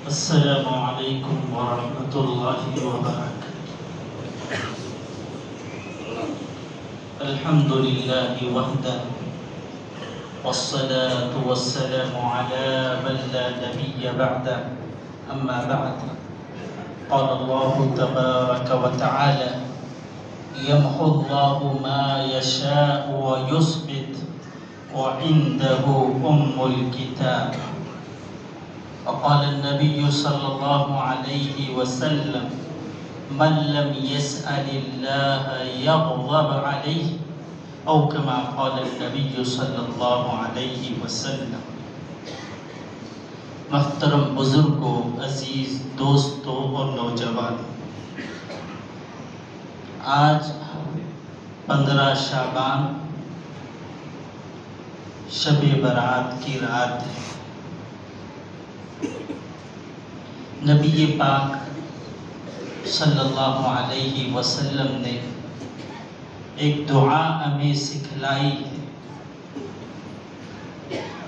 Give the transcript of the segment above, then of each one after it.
السلام علیکم ورحمۃ اللہ وبرکاتہ۔ الحمد للہ وحدہ والصلاة والسلام على من لا نبی بعدہ اما بعد قال اللہ تبارک وتعالی يمحو الله ما يشاء ويثبت وعنده الكتاب وقال النبي صلى الله عليه وسلم من لم يسأل الله يغضب عليه أو كما قال النبي صلى الله عليه وسلم۔ محترم بزرگوں، عزیز دوستوں اور نوجوانوں، آج 15 شعبان شب برات کی رات ہے۔ نبی پاک صلی اللہ علیہ وسلم نے ایک دعا ہمیں سکھلائی ہے،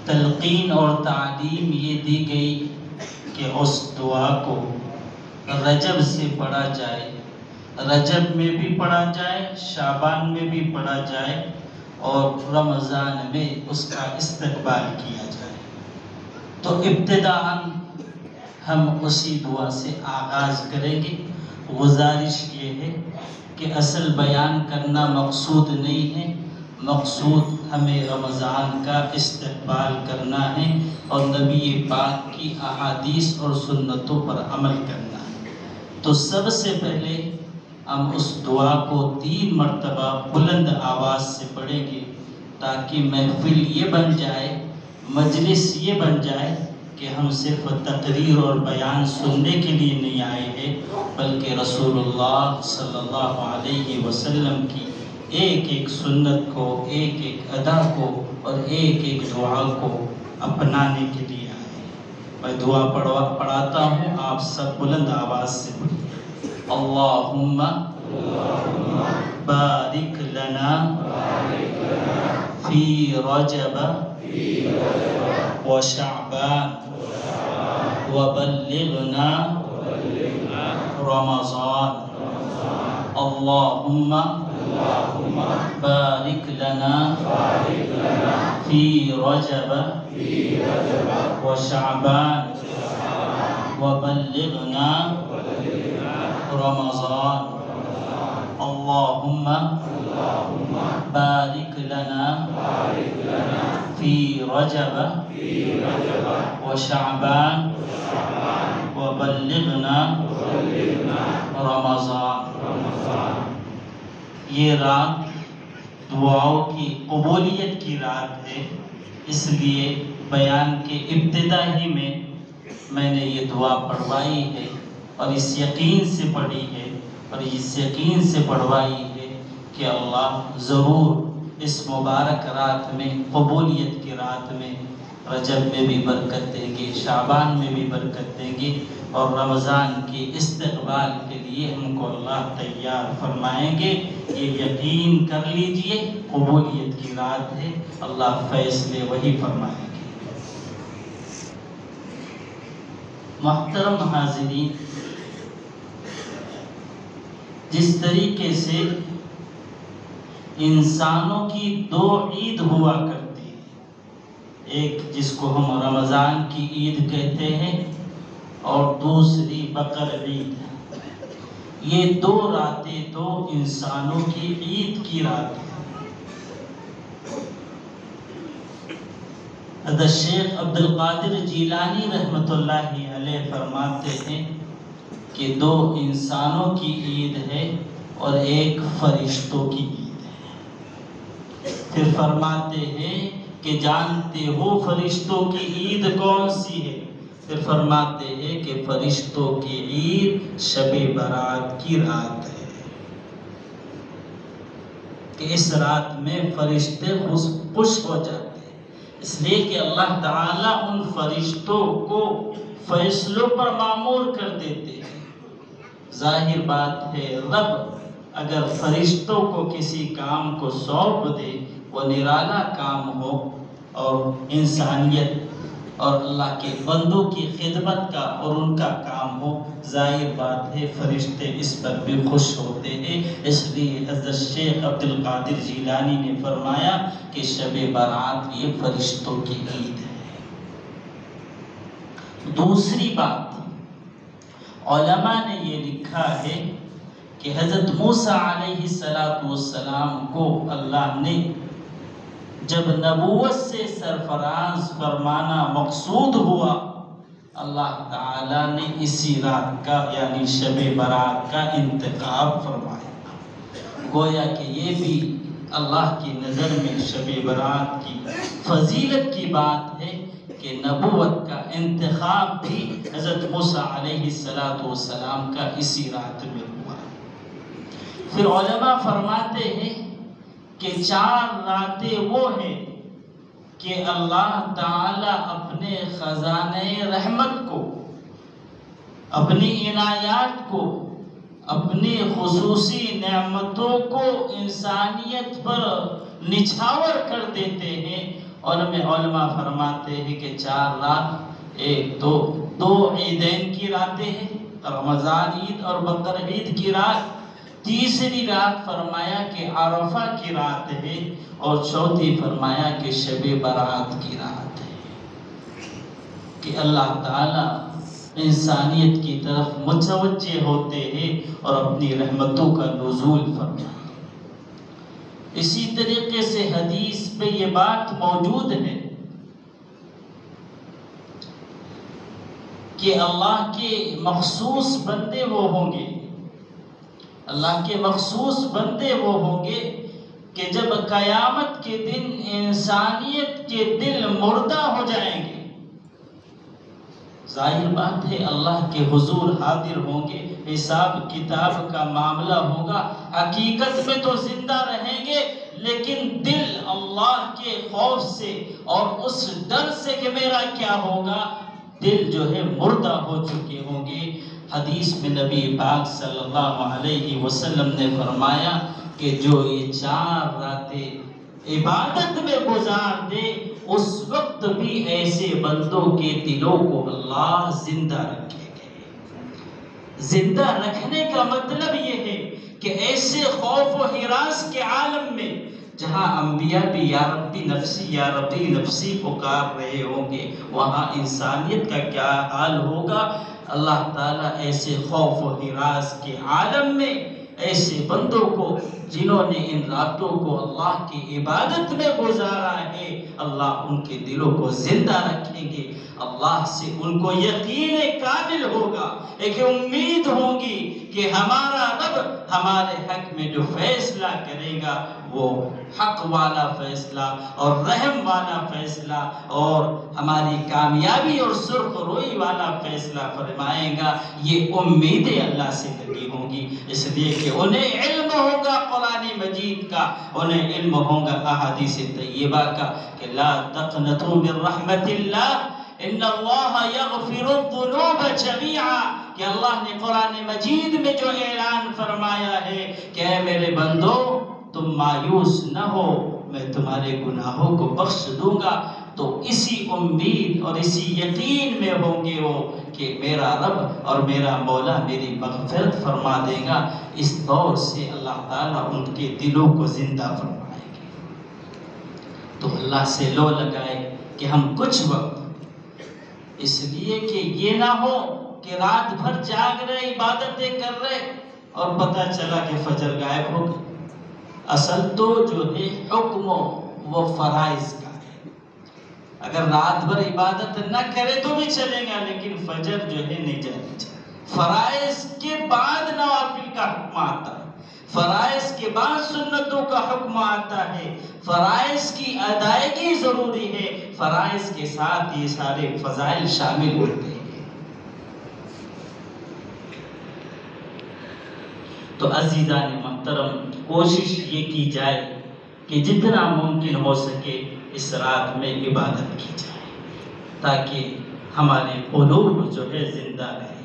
تلقین اور تعلیم یہ دی گئی کہ اس دعا کو رجب سے پڑھا جائے، رجب میں بھی پڑھا جائے، شعبان میں بھی پڑھا جائے اور رمضان میں اس کا استقبال کیا جائے۔ تو ابتداءً ہم اسی دعا سے آغاز کریں گے۔ گزارش یہ ہے کہ اصل بیان کرنا مقصود نہیں ہے، مقصود ہمیں رمضان کا استقبال کرنا ہے اور نبی پاک کی احادیث اور سنتوں پر عمل کرنا ہے۔ تو سب سے پہلے ہم اس دعا کو 3 مرتبہ بلند آواز سے پڑھیں گے تاکہ محفل یہ بن جائے، مجلس یہ بن جائے کہ ہم صرف تقریر اور بیان سننے کے لیے نہیں آئے ہیں، بلکہ رسول اللہ صلی اللہ علیہ وسلم کی ایک ایک سنت کو، ایک ایک ادا کو اور ایک ایک دعا کو اپنانے کے لیے آئے ہیں۔ میں دعا پڑھاتا ہوں، آپ سب بلند آواز سے پڑھیں۔ اللہم بارک لنا فی رجب وشعبان وبلغنا رمضان۔ اللہم بارک لنا فی رجب وشعبان وبلغنا رمضان۔ اللہم بارک لنا فی رجب وشعبان وبلغنا رمضان۔ یہ رات دعاؤں کی قبولیت کی رات ہے، اس لیے بیان کے ابتدا ہی میں نے یہ دعا پڑھوائی ہے اور اس یقین سے پڑھی ہے اور اس یقین سے پڑھوائی ہے کہ اللہ ضرور اس مبارک رات میں، قبولیت کی رات میں، رجب میں بھی برکت دیں گے، شعبان میں بھی برکت دیں گے اور رمضان کے استقبال کے لیے ہم کو اللہ تیار فرمائیں گے۔ یہ یقین کر لیجئے، قبولیت کی رات ہے، اللہ فیصلے وہی فرمائیں گے۔ محترم حاضرین، جس طریقے سے انسانوں کی 2 عید ہوا کرتی ہے، ایک جس کو ہم رمضان کی عید کہتے ہیں اور دوسری بقر عید، یہ 2 راتیں تو انسانوں کی عید کی رات ہیں۔ حضرت شیخ عبدالقادر جیلانی رحمۃ اللہ علیہ فرماتے ہیں کہ 2 انسانوں کی عید ہے اور ایک فرشتوں کی عید ہے۔ پھر فرماتے ہیں کہ جانتے ہو فرشتوں کی عید کون سی ہے؟ پھر فرماتے ہیں کہ فرشتوں کی عید شب برات کی رات ہے، کہ اس رات میں فرشتے خوش ہو جاتے ہیں، اس لیے کہ اللہ تعالیٰ ان فرشتوں کو فیصلوں پر مامور کر دیتے ہیں۔ ظاہر بات ہے، رب اگر فرشتوں کو کسی کام کو سونپ دے، وہ نرالا کام ہو اور انسانیت اور اللہ کے بندوں کی خدمت کا اور ان کا کام ہو، ظاہر بات ہے فرشتے اس پر بھی خوش ہوتے ہیں۔ اس لیے حضرت شیخ عبد القادر جیلانی نے فرمایا کہ شب برات یہ فرشتوں کی عید ہے۔ دوسری بات، علماء نے یہ لکھا ہے کہ حضرت موسیٰ علیہ السلام کو اللہ نے جب نبوت سے سرفراز فرمانا مقصود ہوا، اللہ تعالیٰ نے اسی رات کا یعنی شب برات کا انتخاب فرمایا۔ گویا کہ یہ بھی اللہ کی نظر میں شب برات کی فضیلت کی بات ہے کہ نبوت کا انتخاب بھی حضرت موسیٰ علیہ السلام کا اسی رات میں ہوا۔ پھر علماء فرماتے ہیں کہ 4 راتیں وہ ہیں کہ اللہ تعالیٰ اپنے خزانہ رحمت کو، اپنی عنایات کو، اپنی خصوصی نعمتوں کو انسانیت پر نچھاور کر دیتے ہیں۔ اور میں علماء فرماتے ہیں کہ 4 رات، ایک تو 2 عیدین کی راتیں ہیں، رمضان عید اور بقر عید کی رات، تیسری رات فرمایا کہ عرفہ کی رات ہے، اور چوتھی فرمایا کہ شب برات کی رات ہے، کہ اللہ تعالیٰ انسانیت کی طرف متوجہ ہوتے ہیں اور اپنی رحمتوں کا نزول فرماتے ہیں۔ اسی طریقے سے حدیث میں یہ بات موجود ہے کہ اللہ کے مخصوص بندے وہ ہوں گے، اللہ کے مخصوص بندے وہ ہوں گے کہ جب قیامت کے دن انسانیت کے دل مردہ ہو جائیں گے، ظاہر بات ہے اللہ کے حضور حاضر ہوں گے، حساب کتاب کا معاملہ ہوگا، حقیقت میں تو زندہ رہیں گے لیکن دل اللہ کے خوف سے اور اس ڈر سے کہ میرا کیا ہوگا، دل جو ہے مردہ ہو چکے ہوں گے۔ حدیث میں نبی پاک صلی اللہ علیہ وسلم نے فرمایا کہ جو یہ 4 راتیں عبادت میں گزار دے، اس وقت بھی ایسے بندوں کے دلوں کو اللہ زندہ رکھے گے۔ زندہ رکھنے کا مطلب یہ ہے کہ ایسے خوف و ہراس کے عالم میں جہاں انبیاء بھی یا ربی نفسی یا ربی نفسی پکار رہے ہوں گے، وہاں انسانیت کا کیا حال ہوگا۔ اللہ تعالیٰ ایسے خوف و ہراس کے عالم میں ایسے بندوں کو جنہوں نے ان راتوں کو اللہ کی عبادت میں گزارا ہے، اللہ ان کے دلوں کو زندہ رکھیں گے۔ اللہ سے ان کو یقین کامل ہوگا، ایک امید ہوگی کہ ہمارا رب ہمارے حق میں جو فیصلہ کرے گا وہ حق والا فیصلہ اور رحم والا فیصلہ اور ہماری کامیابی اور سرخ روئی والا فیصلہ فرمائے گا۔ یہ امیدیں اللہ سے لگی ہوں گی، اس لیے کہ انہیں علم ہوگا قرآن مجید کا، انہیں علم ہوگا احادیث طیبہ کا کہ لا تقنطوا من رحمت اللہ ان اللہ یغفر الذنوب جمیعا، کہ اللہ نے قرآن مجید میں جو اعلان فرمایا ہے کہ اے میرے بندو تم مایوس نہ ہو، میں تمہارے گناہوں کو بخش دوں گا۔ تو اسی امید اور اسی یقین میں ہوں گے وہ کہ میرا رب اور میرا مولا میری مغفرت فرما دے گا۔ اس دور سے اللہ تعالیٰ ان کے دلوں کو زندہ فرمائے گا۔ تو اللہ سے لو لگائے کہ ہم کچھ وقت، اس لیے کہ یہ نہ ہو کہ رات بھر جاگ رہے عبادتیں کر رہے اور پتہ چلا کہ فجر غائب ہو گئی۔ اصل تو جو ہے حکم وہ فرائض کا ہے، اگر رات بھر عبادت نہ کرے تو بھی چلے گا لیکن فجر جو ہے نہیں جانی چاہیے۔ فرائض کے بعد نوافل کا حکم آتا ہے، فرائض کے بعد سنتوں کا حکم آتا ہے، فرائض کی ادائیگی ضروری ہے، فرائض کے ساتھ یہ سارے فضائل شامل ہوتے ہیں۔ تو عزیزان محترم، کوشش یہ کی جائے کہ جتنا ممکن ہو سکے اس رات میں عبادت کی جائے تاکہ ہمارے قلوب جو ہے زندہ رہے۔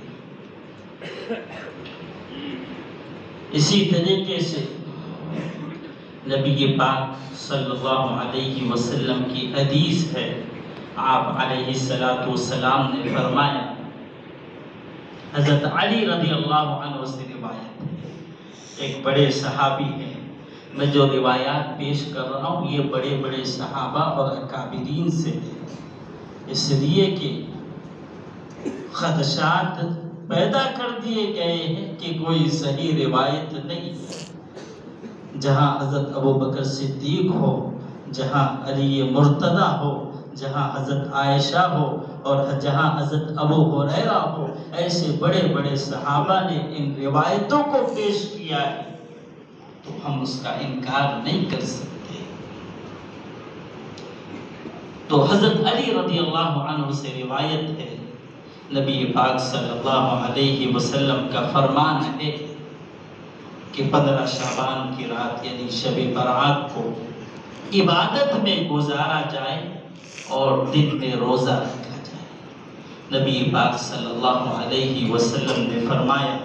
اسی طریقے سے نبی پاک صلی اللہ علیہ وسلم کی حدیث ہے آپ علیہ السلام نے فرمایا، حضرت علی رضی اللہ عنہ سے روایت ہے، ایک بڑے صحابی ہیں، میں جو روایات پیش کر رہا ہوں یہ بڑے بڑے صحابہ اور اکابرین سے ہیں، اس لیے کہ خدشات پیدا کر دیے گئے ہیں کہ کوئی صحیح روایت نہیں ہے۔ جہاں حضرت ابو بکر صدیق ہو، جہاں علی مرتضی ہو، جہاں حضرت عائشہ ہو، اور جہاں حضرت ابو ہریرہ ہو، ایسے بڑے بڑے صحابہ نے ان روایتوں کو پیش کیا ہے تو ہم اس کا انکار نہیں کر سکتے۔ تو حضرت علی رضی اللہ عنہ سے روایت ہے، نبی پاک صلی اللہ علیہ وسلم کا فرمان ہے کہ 15 شعبان کی رات یعنی شب برات کو عبادت میں گزارا جائے اور دن میں روزہ رکھا جائے۔ نبی پاک صلی اللہ علیہ وسلم نے فرمایا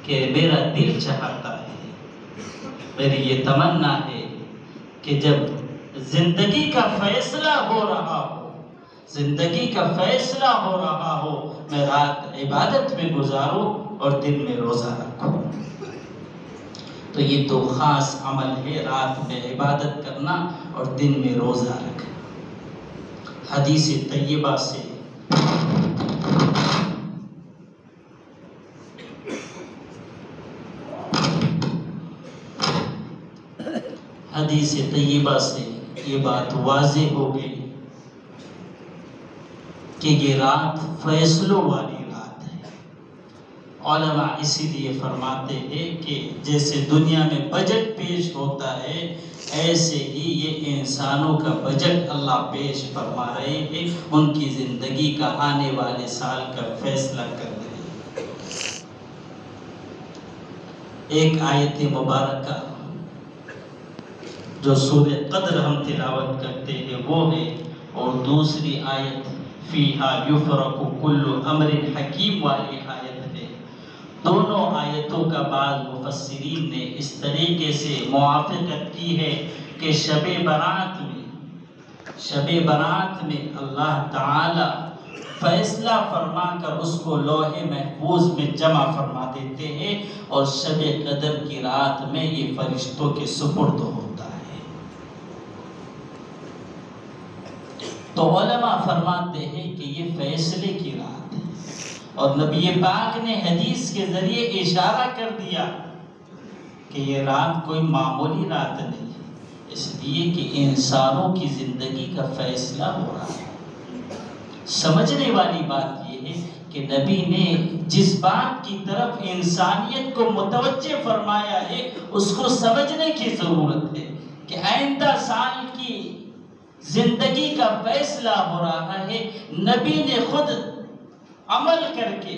کہ میرا دل چاہتا ہے، میری یہ تمنا ہے کہ جب زندگی کا فیصلہ ہو رہا ہو، زندگی کا فیصلہ ہو رہا ہو، میں رات عبادت میں گزاروں اور دن میں روزہ رکھوں۔ تو یہ تو خاص عمل ہے، رات میں عبادت کرنا اور دن میں روزہ رکھنا۔ حدیث طیبہ سے یہ بات واضح ہو گئی کہ یہ رات فیصلوں والی رات ہے۔ علماء اسی لیے فرماتے ہیں کہ جیسے دنیا میں بجٹ پیش ہوتا ہے، ایسے ہی یہ انسانوں کا بجٹ اللہ پیش فرما رہے ہیں، ان کی زندگی کا آنے والے سال کا فیصلہ کر رہے ہیں۔ ایک آیت مبارکہ جو سورہ قدر ہم تلاوت کرتے ہیں وہ ہے، اور دوسری آیت فیہا یفرق کل امر حکیم والی آیت ہے۔ دونوں آیتوں کا بعض مفسرین نے اس طریقے سے موافقت کی ہے کہ شب برات میں اللہ تعالی فیصلہ فرما کر اس کو لوح محفوظ میں جمع فرما دیتے ہیں، اور شب قدر کی رات میں یہ فرشتوں کے سپرد ہوتا ہے۔ تو علماء فرماتے ہیں کہ یہ فیصلے کی رات ہے، اور نبی پاک نے حدیث کے ذریعے اشارہ کر دیا کہ یہ رات کوئی معمولی رات نہیں ہے، اس لیے کہ انسانوں کی زندگی کا فیصلہ ہو رہا ہے۔ سمجھنے والی بات یہ ہے کہ نبی نے جس بات کی طرف انسانیت کو متوجہ فرمایا ہے اس کو سمجھنے کی ضرورت ہے کہ آئندہ سال کی زندگی کا فیصلہ ہو رہا ہے۔ نبی نے خود عمل کر کے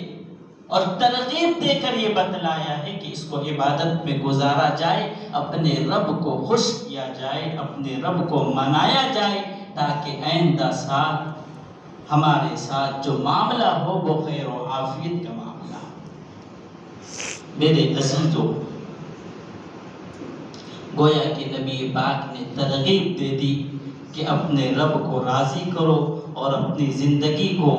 اور ترغیب دے کر یہ بتلایا ہے کہ اس کو عبادت میں گزارا جائے، اپنے رب کو خوش کیا جائے، اپنے رب کو منایا جائے، تاکہ آئندہ سال ہمارے ساتھ جو معاملہ ہو وہ خیر و عافیت کا معاملہ ہو۔ میرے عزیزو، گویا کہ نبی پاک نے ترغیب دے دی کہ اپنے رب کو راضی کرو اور اپنی زندگی کو،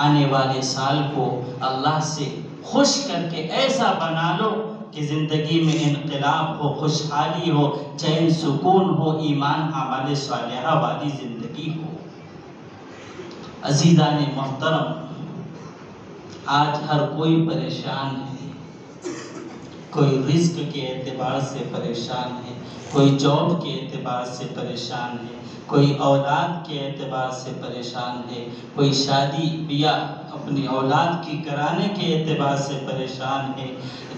آنے والے سال کو اللہ سے خوش کر کے ایسا بنا لو کہ زندگی میں انقلاب ہو، خوشحالی ہو، چین سکون ہو، ایمان اعمال صالحہ والی زندگی ہو۔ عزیزان محترم، آج ہر کوئی پریشان ہے، کوئی رزق کے اعتبار سے پریشان ہے، کوئی جاب کے اعتبار سے پریشان ہے، کوئی اولاد کے اعتبار سے پریشان ہے، کوئی شادی بیاہ اپنی اولاد کی کرانے کے اعتبار سے پریشان ہے۔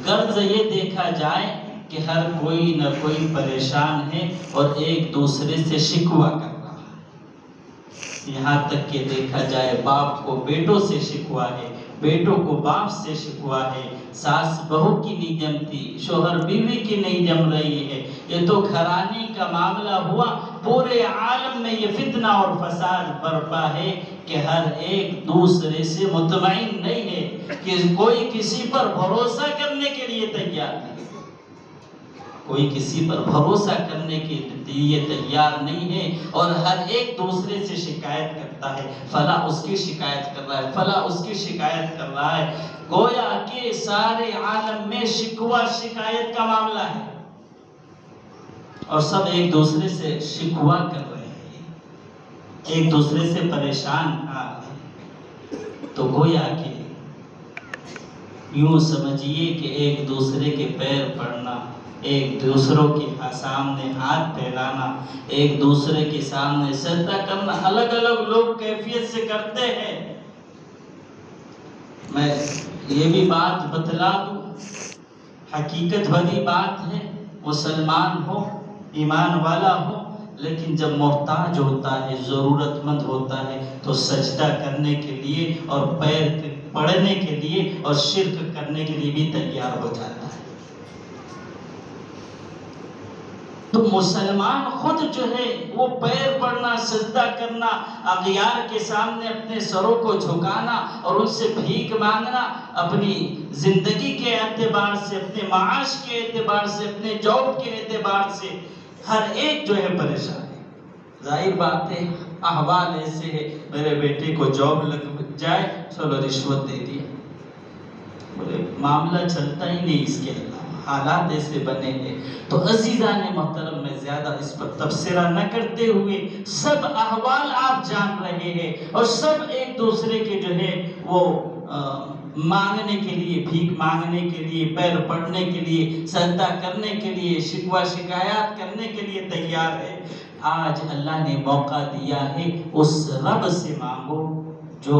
غرض یہ دیکھا جائے کہ ہر کوئی نہ کوئی پریشان ہے اور ایک دوسرے سے شکوہ کر رہا ہے۔ یہاں تک کہ دیکھا جائے باپ کو بیٹوں سے شکوہ ہے، بیٹوں کو باپ سے شکوہ ہے، ساس بہو کی نہیں جمتی، شوہر بیوی کی نہیں جم رہی ہے۔ یہ تو گھرانے کا معاملہ ہوا، پورے عالم میں یہ فتنہ اور فساد برپا ہے کہ ہر ایک دوسرے سے مطمئن نہیں ہے، کہ کوئی کسی پر بھروسہ کرنے کے لیے تیار نہیں۔ کوئی کسی پر بھروسہ کرنے کے لیے تیار نہیں ہے، اور ہر ایک دوسرے سے شکایت کرتا ہے، فلاں اس کی شکایت کر رہا ہے، فلاں اس کی شکایت کر رہا ہے۔ گویا کہ سارے عالم میں شکوہ شکایت کا معاملہ ہے، اور سب ایک دوسرے سے شکوہ کر رہے ہیں، ایک دوسرے سے پریشان آ رہے ہیں۔ تو گویا کہ یوں سمجھیے کہ ایک دوسرے کے پیر پڑنا، ایک دوسروں کے سامنے ہاتھ پھیلانا، ایک دوسرے کے سامنے سجدہ کرنا، الگ الگ لوگ کیفیت سے کرتے ہیں۔ میں یہ بھی بات بتلا دوں، حقیقت بھری بات ہے، مسلمان ہو، ایمان والا ہو، لیکن جب محتاج ہوتا ہے، ضرورت مند ہوتا ہے، تو سجدہ کرنے کے لیے اور پیر پڑھنے کے لیے اور شرک کرنے کے لیے بھی تیار ہو جاتا ہے۔ تو مسلمان خود جو ہے وہ پیر پڑنا، سجدہ کرنا، اغیار کے سامنے اپنے سروں کو جھکانا اور ان سے بھیک مانگنا، اپنی زندگی کے اعتبار سے، اپنے معاش کے اعتبار سے، اپنے جاب کے اعتبار سے ہر ایک جو ہے پریشان ہے۔ ظاہر بات ہے، احوال ایسے ہے، میرے بیٹے کو جاب لگ جائے، چلو رشوت دے دیا، بولے معاملہ چلتا ہی نہیں اس کے علاوہ، حالات ایسے بنے ہیں۔ تو عزیزان محترم، میں زیادہ اس پر تبصرہ نہ کرتے ہوئے، سب احوال آپ جان رہے ہیں، اور سب ایک دوسرے کے جو ہے وہ مانگنے کے لیے، بھیک مانگنے کے لیے، پیر پڑنے کے لیے، سجدہ کرنے کے لیے، شکوہ شکایات کرنے کے لیے تیار ہے۔ آج اللہ نے موقع دیا ہے، اس رب سے مانگو جو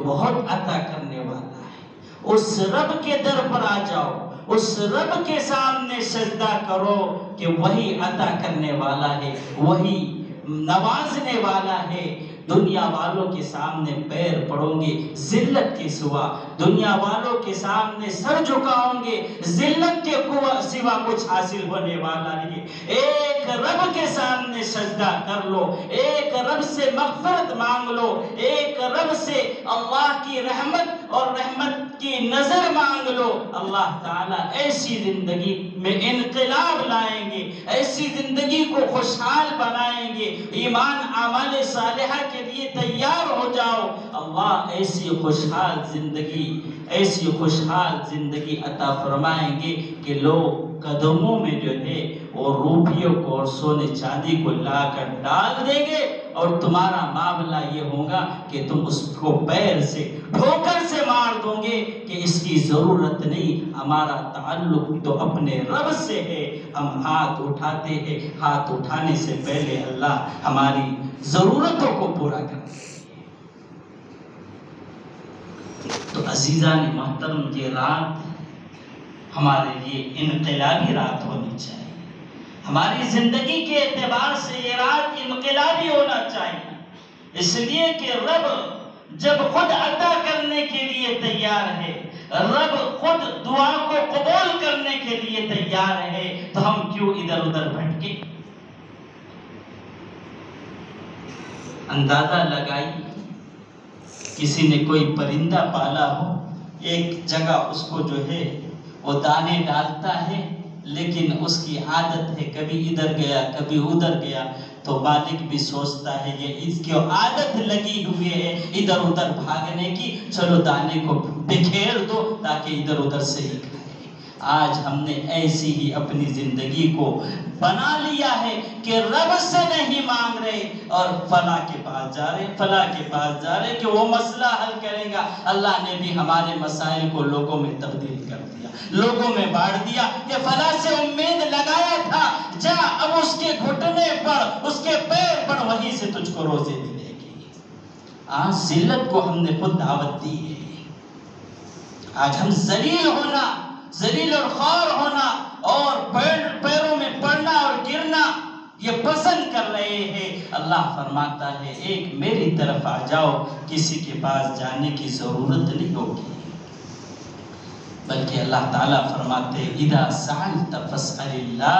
بہت عطا کرنے والا ہے۔ اس رب کے در پر آ جاؤ، اس رب کے سامنے سجدہ کرو کہ وہی عطا کرنے والا ہے، وہی نوازنے والا ہے۔ دنیا والوں کے سامنے پیر پڑوں گے ذلت کے سوا، دنیا والوں کے سامنے سر جھکاؤں گے ذلت کے سوا کچھ حاصل ہونے والا نہیں۔ ایک رب کے سامنے سجدہ کر لو، ایک رب سے مغفرت مانگ لو، ایک رب سے اللہ کی رحمت اور رحمت کی نظر مانگ لو۔ اللہ تعالیٰ ایسی زندگی میں انقلاب لائیں گے، ایسی زندگی کو خوشحال بنائیں گے۔ ایمان اعمال صالحہ کے لیے تیار ہو جاؤ، اللہ ایسی خوشحال زندگی عطا فرمائیں گے کہ لوگ قدموں میں جو ہے وہ روپیوں کو اور سونے چاندی کو لا کر ڈال دیں گے، اور تمہارا معاملہ یہ ہوگا کہ تم اس کو پیر سے ٹھوکر سے مار دو گے کہ اس کی ضرورت نہیں، ہمارا تعلق تو اپنے رب سے ہے۔ ہم ہاتھ اٹھاتے ہیں، ہاتھ اٹھانے سے پہلے اللہ ہماری ضرورتوں کو پورا کرتے ہیں۔ تو عزیزان محترم، یہ رات ہمارے لیے انقلابی رات ہونی چاہیے، ہماری زندگی کے اعتبار سے یہ رات انقلابی ہونا چاہیے، اس لیے کہ رب جب خود عطا کرنے کے لیے تیار ہے، رب خود دعا کو قبول کرنے کے لیے تیار ہے، تو ہم کیوں ادھر ادھر بھٹکے؟ اندازہ لگائی، کسی نے کوئی پرندہ پالا ہو، ایک جگہ اس کو جو ہے وہ دانے ڈالتا ہے، لیکن اس کی عادت ہے کبھی ادھر گیا کبھی ادھر گیا، تو مالک بھی سوچتا ہے یہ اس کی عادت لگی ہوئی ہے ادھر ادھر بھاگنے کی، چلو دانے کو بکھیر دو تاکہ ادھر ادھر سے ہی کھائے۔ آج ہم نے ایسی ہی اپنی زندگی کو بنا لیا ہے کہ رب سے نہیں مانگ رہے اور فلاں کے پاس جا رہے کہ وہ مسئلہ حل کرے گا۔ اللہ نے بھی ہمارے مسائل کو لوگوں میں تبدیل کر دیا، لوگوں میں بانٹ دیا کہ فلاں سے امید لگایا تھا، جا اب اس کے گھٹنے پر، اس کے پیر پر، وہیں سے تجھ کو روزے ملے گی۔ آج ذلت کو ہم نے خود دعوت دی ہے۔ آج ہم ذلیل اور خوار ہونا اور پیروں میں پڑنا اور گرنا یہ پسند کر رہے ہیں۔ اللہ فرماتا ہے ایک میری طرف آ جاؤ، کسی کے پاس جانے کی ضرورت نہیں ہوگی، بلکہ اللہ تعالیٰ فرماتے ہیں اِذَا سَأَلْتَ فَاسْأَلِ اللَّهَ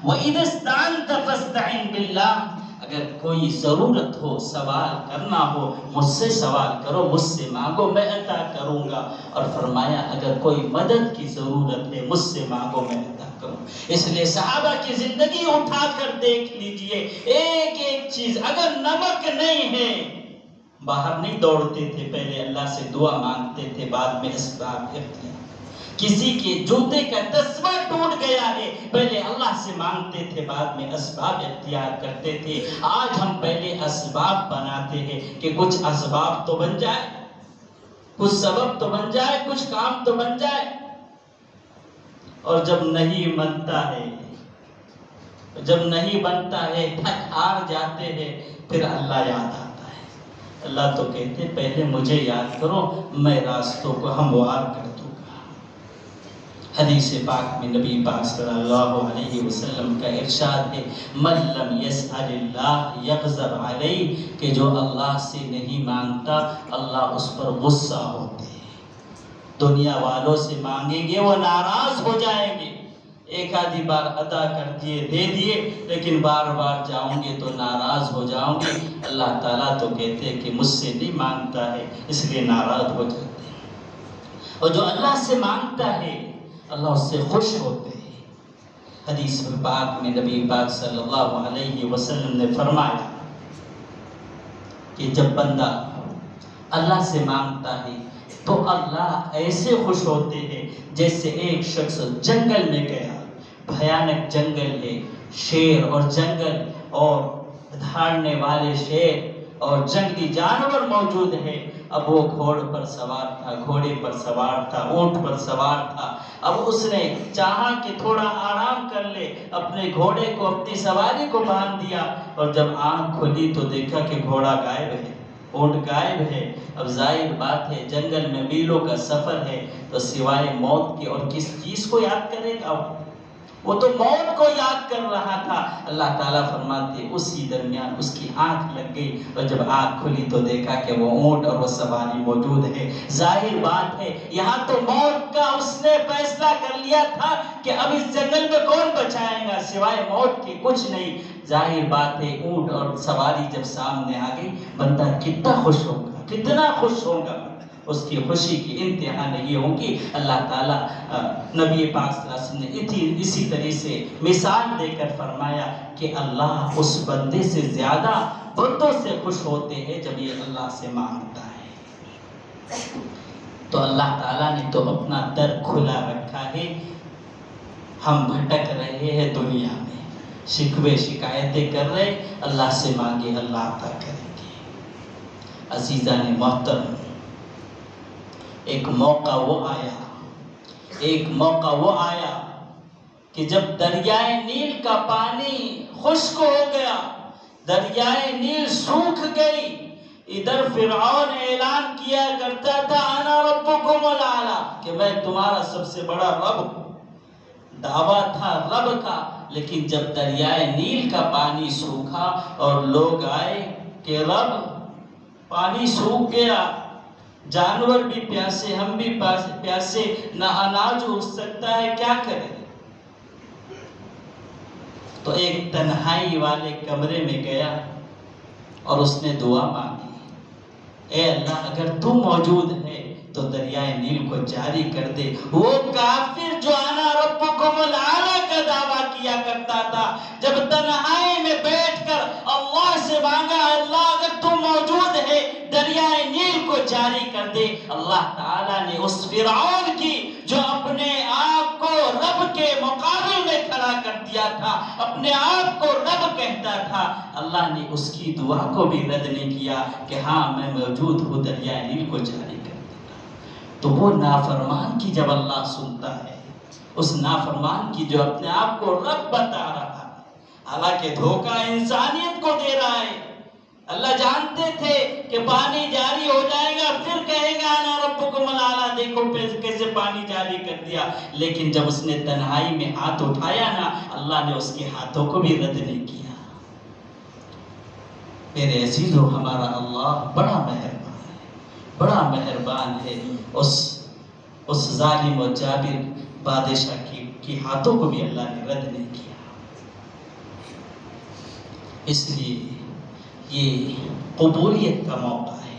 وَإِذَا اسْتَعَنْتَ فَاسْتَعِنْ بِاللَّهِ۔ اگر کوئی ضرورت ہو، سوال کرنا ہو، مجھ سے سوال کرو، مجھ سے مانگو، میں عطا کروں گا۔ اور فرمایا اگر کوئی مدد کی ضرورت ہے، مجھ سے مانگو، میں عطا کروں۔ اس لیے صحابہ کی زندگی اٹھا کر دیکھ لیجئے، ایک ایک چیز، اگر نمک نہیں ہے، باہر نہیں دوڑتے تھے، پہلے اللہ سے دعا مانگتے تھے، بعد میں اسباب اختیار۔ کسی کے جوتے کا تسمہ ٹوٹ گیا ہے، پہلے اللہ سے مانگتے تھے، بعد میں اسباب اختیار کرتے تھے۔ آج ہم پہلے اسباب بناتے ہیں کہ کچھ اسباب تو بن جائے، کچھ سبب تو بن جائے، کچھ کام تو بن جائے، اور جب نہیں بنتا ہے، جب نہیں بنتا ہے، تھک ہار جاتے ہیں، پھر اللہ یاد آتا ہے۔ اللہ تو کہتے پہلے مجھے یاد کرو، میں راستوں کو ہموار کر دوں گا۔ حدیث پاک میں نبی پاک صلی اللہ علیہ وسلم کا ارشاد ہے، من لم یسأل اللہ یغضب علیہ، کہ جو اللہ سے نہیں مانگتا اللہ اس پر غصہ ہوتے ہیں۔ دنیا والوں سے مانگیں گے وہ ناراض ہو جائیں گے، ایک آدھی بار ادا کر دیے، دے دیے، لیکن بار بار جاؤں گے تو ناراض ہو جاؤں گے۔ اللہ تعالیٰ تو کہتے ہیں کہ مجھ سے نہیں مانگتا ہے، اس لیے ناراض ہو جاتے ہیں۔ اور جو اللہ سے مانگتا ہے اللہ اس سے خوش ہوتے ہیں۔ حدیث پاک میں نبی پاک صلی اللہ علیہ وسلم نے فرمایا کہ جب بندہ اللہ سے مانگتا ہے تو اللہ ایسے خوش ہوتے ہیں جیسے ایک شخص جنگل میں گیا، بھیانک جنگل ہے، شیر اور جنگل اور دھاڑنے والے شیر اور جنگلی جانور موجود ہے۔ اب وہ گھوڑے پر سوار تھا، اونٹ پر سوار تھا۔ اب اس نے چاہا کہ تھوڑا آرام کر لے، اپنے گھوڑے کو، اپنی سواری کو باندھ دیا، اور جب آنکھ کھلی تو دیکھا کہ گھوڑا غائب ہے، اونٹ غائب ہے۔ اب ظاہر بات ہے جنگل میں میلوں کا سفر ہے، تو سوائے موت کے اور کس چیز کو یاد کرے گا؟ وہ تو موت کو یاد کر رہا تھا۔ اللہ تعالیٰ فرماتے اسی درمیان اس کی آنکھ لگ گئی، اور جب آنکھ کھلی تو دیکھا کہ وہ اونٹ اور وہ سواری موجود ہے۔ ظاہر بات ہے یہاں تو موت کا اس نے فیصلہ کر لیا تھا کہ اب اس جنگل میں کون بچائے گا، سوائے موت کے کچھ نہیں۔ ظاہر بات ہے اونٹ اور سواری جب سامنے آ گئی، بندہ کتنا خوش ہوگا، کتنا خوش ہوگا، اس کی خوشی کی انتہا نہیں ہوگی۔ اللہ تعالیٰ نبی پاک صلی اللہ علیہ وسلم نے اسی طرح سے مثال دے کر فرمایا کہ اللہ اس بندے سے زیادہ بندوں سے خوش ہوتے ہیں جب یہ اللہ سے مانگتا ہے۔ تو اللہ تعالیٰ نے تو اپنا در کھلا رکھا ہے، ہم بھٹک رہے ہیں دنیا میں، شکوے شکایتیں کر رہے، اللہ سے مانگے اللہ عطا کریں گے۔ عزیزان محترم، ایک موقع وہ آیا کہ جب دریائے نیل کا پانی خشک ہو گیا، دریائے نیل سوکھ گئی، ادھر فرعون اعلان کیا کرتا تھا انا ربکم الاعلی، کہ میں تمہارا سب سے بڑا رب ہوں، دعویٰ تھا رب کا۔ لیکن جب دریائے نیل کا پانی سوکھا اور لوگ آئے کہ رب پانی سوکھ گیا، جانور بھی پیاسے، ہم بھی پیاسے، نہ اناج اگ سکتا ہے، کیا کریں؟ تو ایک تنہائی والے کمرے میں گیا اور اس نے دعا مانگی، اے اللہ اگر تو موجود ہے تو دریائے نیل کو جاری کر دے۔ وہ کافر جو انا ربکم الاعلی کا دعویٰ کیا کرتا تھا، جب تنہائی میں بیٹھ کر اللہ سے مانگا، اللہ اگر تو موجود ہے دریائے نیل کو جاری کر دے، اللہ تعالیٰ نے اس فرعون کی جو اپنے آپ کو رب کے مقابل میں کھڑا کر دیا تھا، اپنے آپ کو رب کہتا تھا، اللہ نے اس کی دعا کو بھی رد نہیں کیا کہ ہاں میں موجود ہوں، دریائے نیل کو جاری کر دے گا۔ تو وہ نافرمان کی جب اللہ سنتا ہے، اس نافرمان کی جو اپنے آپ کو رب بتا رہا ہے، حالانکہ دھوکہ انسانیت کو دے رہا ہے، اللہ جانتے تھے کہ پانی جاری ہو جائے گا، پھر کہے گا انا ربکم الاعلی، دیکھو کیسے پانی جاری کر دیا۔ لیکن جب اس نے تنہائی میں ہاتھ اٹھایا نا، اللہ نے اس کے ہاتھوں کو بھی رد نہیں کیا۔ میرے عزیزو، ہمارا اللہ بڑا مہربان ہے، بڑا مہربان ہے۔ اس ظالم و جابر بادشاہ کی ہاتھوں کو بھی اللہ نے رد نہیں کیا۔ اس لیے یہ قبولیت کا موقع ہے،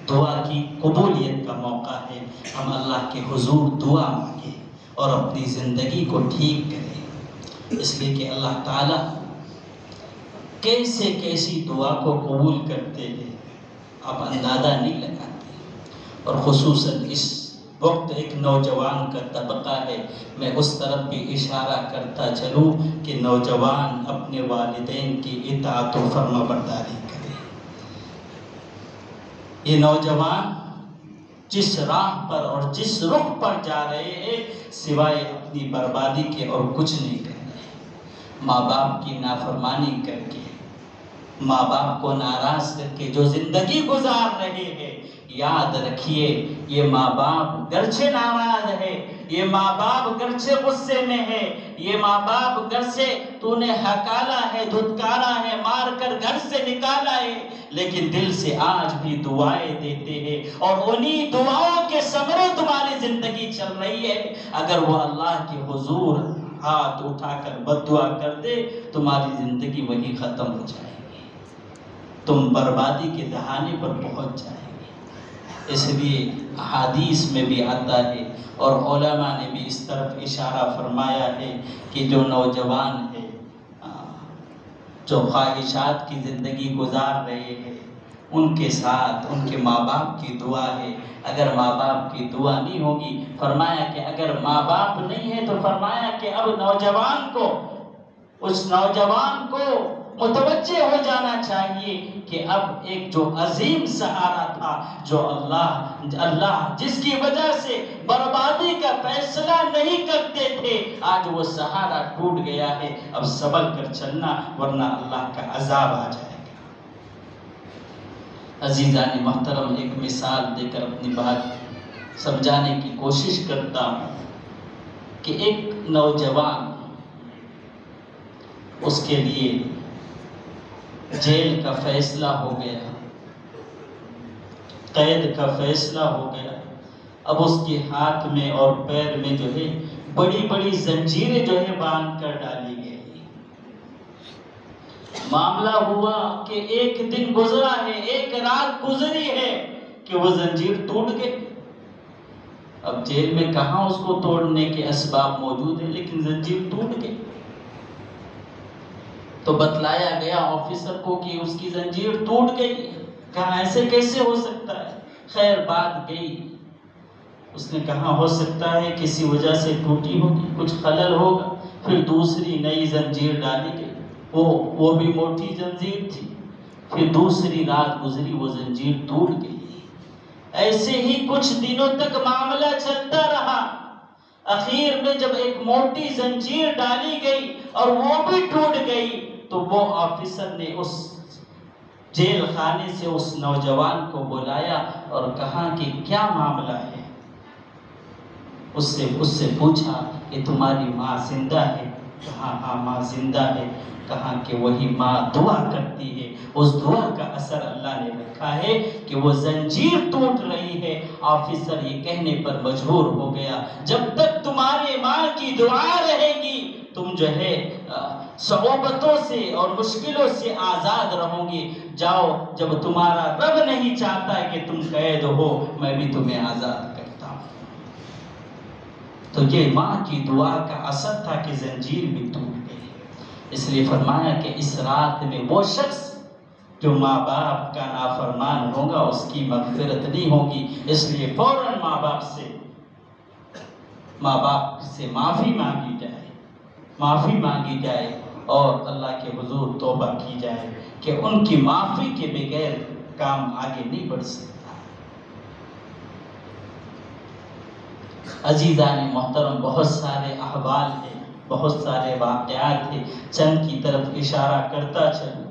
دعا کی قبولیت کا موقع ہے۔ ہم اللہ کے حضور دعا مانگیں اور اپنی زندگی کو ٹھیک کریں، اس لیے کہ اللہ تعالیٰ کیسے کیسی دعا کو قبول کرتے ہیں آپ اندازہ نہیں لگاتے۔ اور خصوصاً اس وقت ایک نوجوان کا طبقہ ہے، میں اس طرف بھی اشارہ کرتا چلوں کہ نوجوان اپنے والدین کی اطاعت و فرما برداری کرے۔ یہ نوجوان جس راہ پر اور جس رخ پر جا رہے ہیں سوائے اپنی بربادی کے اور کچھ نہیں کر رہے۔ ماں باپ کی نافرمانی کر کے، ماں باپ کو ناراض کر کے جو زندگی گزار رہے ہیں، یاد رکھیے یہ ماں باپ گرچہ ناراض ہے، یہ ماں باپ گرچہ غصے میں ہے، یہ ماں باپ گرچہ تو نے ہکالا ہے، دھتکارا ہے، مار کر گھر سے نکالا ہے، لیکن دل سے آج بھی دعائیں دیتے ہیں، اور انہی دعاؤں کے ثمرے تمہاری زندگی چل رہی ہے۔ اگر وہ اللہ کے حضور ہاتھ اٹھا کر بد دعا کر دے تمہاری زندگی وہی ختم ہو جائے گی، تم بربادی کے دہانے پر پہنچ جائے گے۔ اس لیے احادیث میں بھی آتا ہے اور علماء نے بھی اس طرف اشارہ فرمایا ہے کہ جو نوجوان ہے جو خواہشات کی زندگی گزار رہے ہیں ان کے ساتھ ان کے ماں باپ کی دعا ہے۔ اگر ماں باپ کی دعا نہیں ہوگی، فرمایا کہ اگر ماں باپ نہیں ہے تو فرمایا کہ اب نوجوان کو، اس نوجوان کو متوجہ ہو جانا چاہیے کہ اب ایک جو عظیم سہارا تھا، جو اللہ جس کی وجہ سے بربادی کا فیصلہ نہیں کرتے تھے، آج وہ سہارا ٹوٹ گیا ہے، اب سنبھل کر چلنا ورنہ اللہ کا عذاب آ جائے گا۔ عزیزان محترم، ایک مثال دے کر اپنی بات سمجھانے کی کوشش کرتا ہوں کہ ایک نوجوان، اس کے لیے جیل کا فیصلہ ہو گیا، قید کا فیصلہ ہو گیا، اب اس کے ہاتھ میں اور پیر میں جو ہے بڑی بڑی زنجیریں جو ہے باندھ کر ڈالی گئی۔ معاملہ ہوا کہ ایک دن گزرا ہے، ایک رات گزری ہے کہ وہ زنجیر ٹوٹ گئی۔ اب جیل میں کہاں اس کو توڑنے کے اسباب موجود ہیں، لیکن زنجیر ٹوٹ گئی۔ تو بتلایا گیا آفیسر کو کہ اس کی زنجیر ٹوٹ گئی، کہا ایسے کیسے ہو سکتا ہے؟ خیر بات گئی، اس نے کہا ہو سکتا ہے کسی وجہ سے ٹوٹی ہوگی، کچھ خلل ہوگا، پھر دوسری نئی زنجیر ڈالی گئی، وہ بھی موٹی زنجیر تھی، پھر دوسری رات گزری وہ زنجیر ٹوٹ گئی۔ ایسے ہی کچھ دنوں تک معاملہ چلتا رہا، اخیر میں جب ایک موٹی زنجیر ڈالی گئی اور وہ بھی ٹوٹ گئی تو وہ آفیسر نے اس جیل خانے سے اس نوجوان کو بلایا اور کہا کہ کیا معاملہ ہے؟ اس سے پوچھا کہ تمہاری ماں زندہ ہے؟ کہا ہاں ماں زندہ ہے۔ کہا کہ وہی ماں دعا کرتی ہے، اس دعا کا اثر اللہ نے رکھا ہے کہ وہ زنجیر ٹوٹ رہی ہے۔ آفیسر یہ کہنے پر مجبور ہو گیا جب تک تمہاری ماں کی دعا رہے گی تم جو ہے صعوبتوں سے اور مشکلوں سے آزاد رہو گے، جاؤ جب تمہارا رب نہیں چاہتا ہے کہ تم قید ہو میں بھی تمہیں آزاد کرتا ہوں۔ تو یہ ماں کی دعا کا اثر تھا کہ زنجیر بھی ٹوٹ گئی۔ اس لیے فرمایا کہ اس رات میں وہ شخص جو ماں باپ کا نافرمان ہوگا اس کی مغفرت نہیں ہوگی، اس لیے فوراً ماں باپ سے معافی مانگی جائے اور اللہ کے حضور توبہ کی جائے کہ ان کی معافی کے بغیر کام آگے نہیں بڑھ سکتا۔ عزیزان محترم، بہت سارے احوال ہیں، بہت سارے واقعات ہیں، چند کی طرف اشارہ کرتا چلوں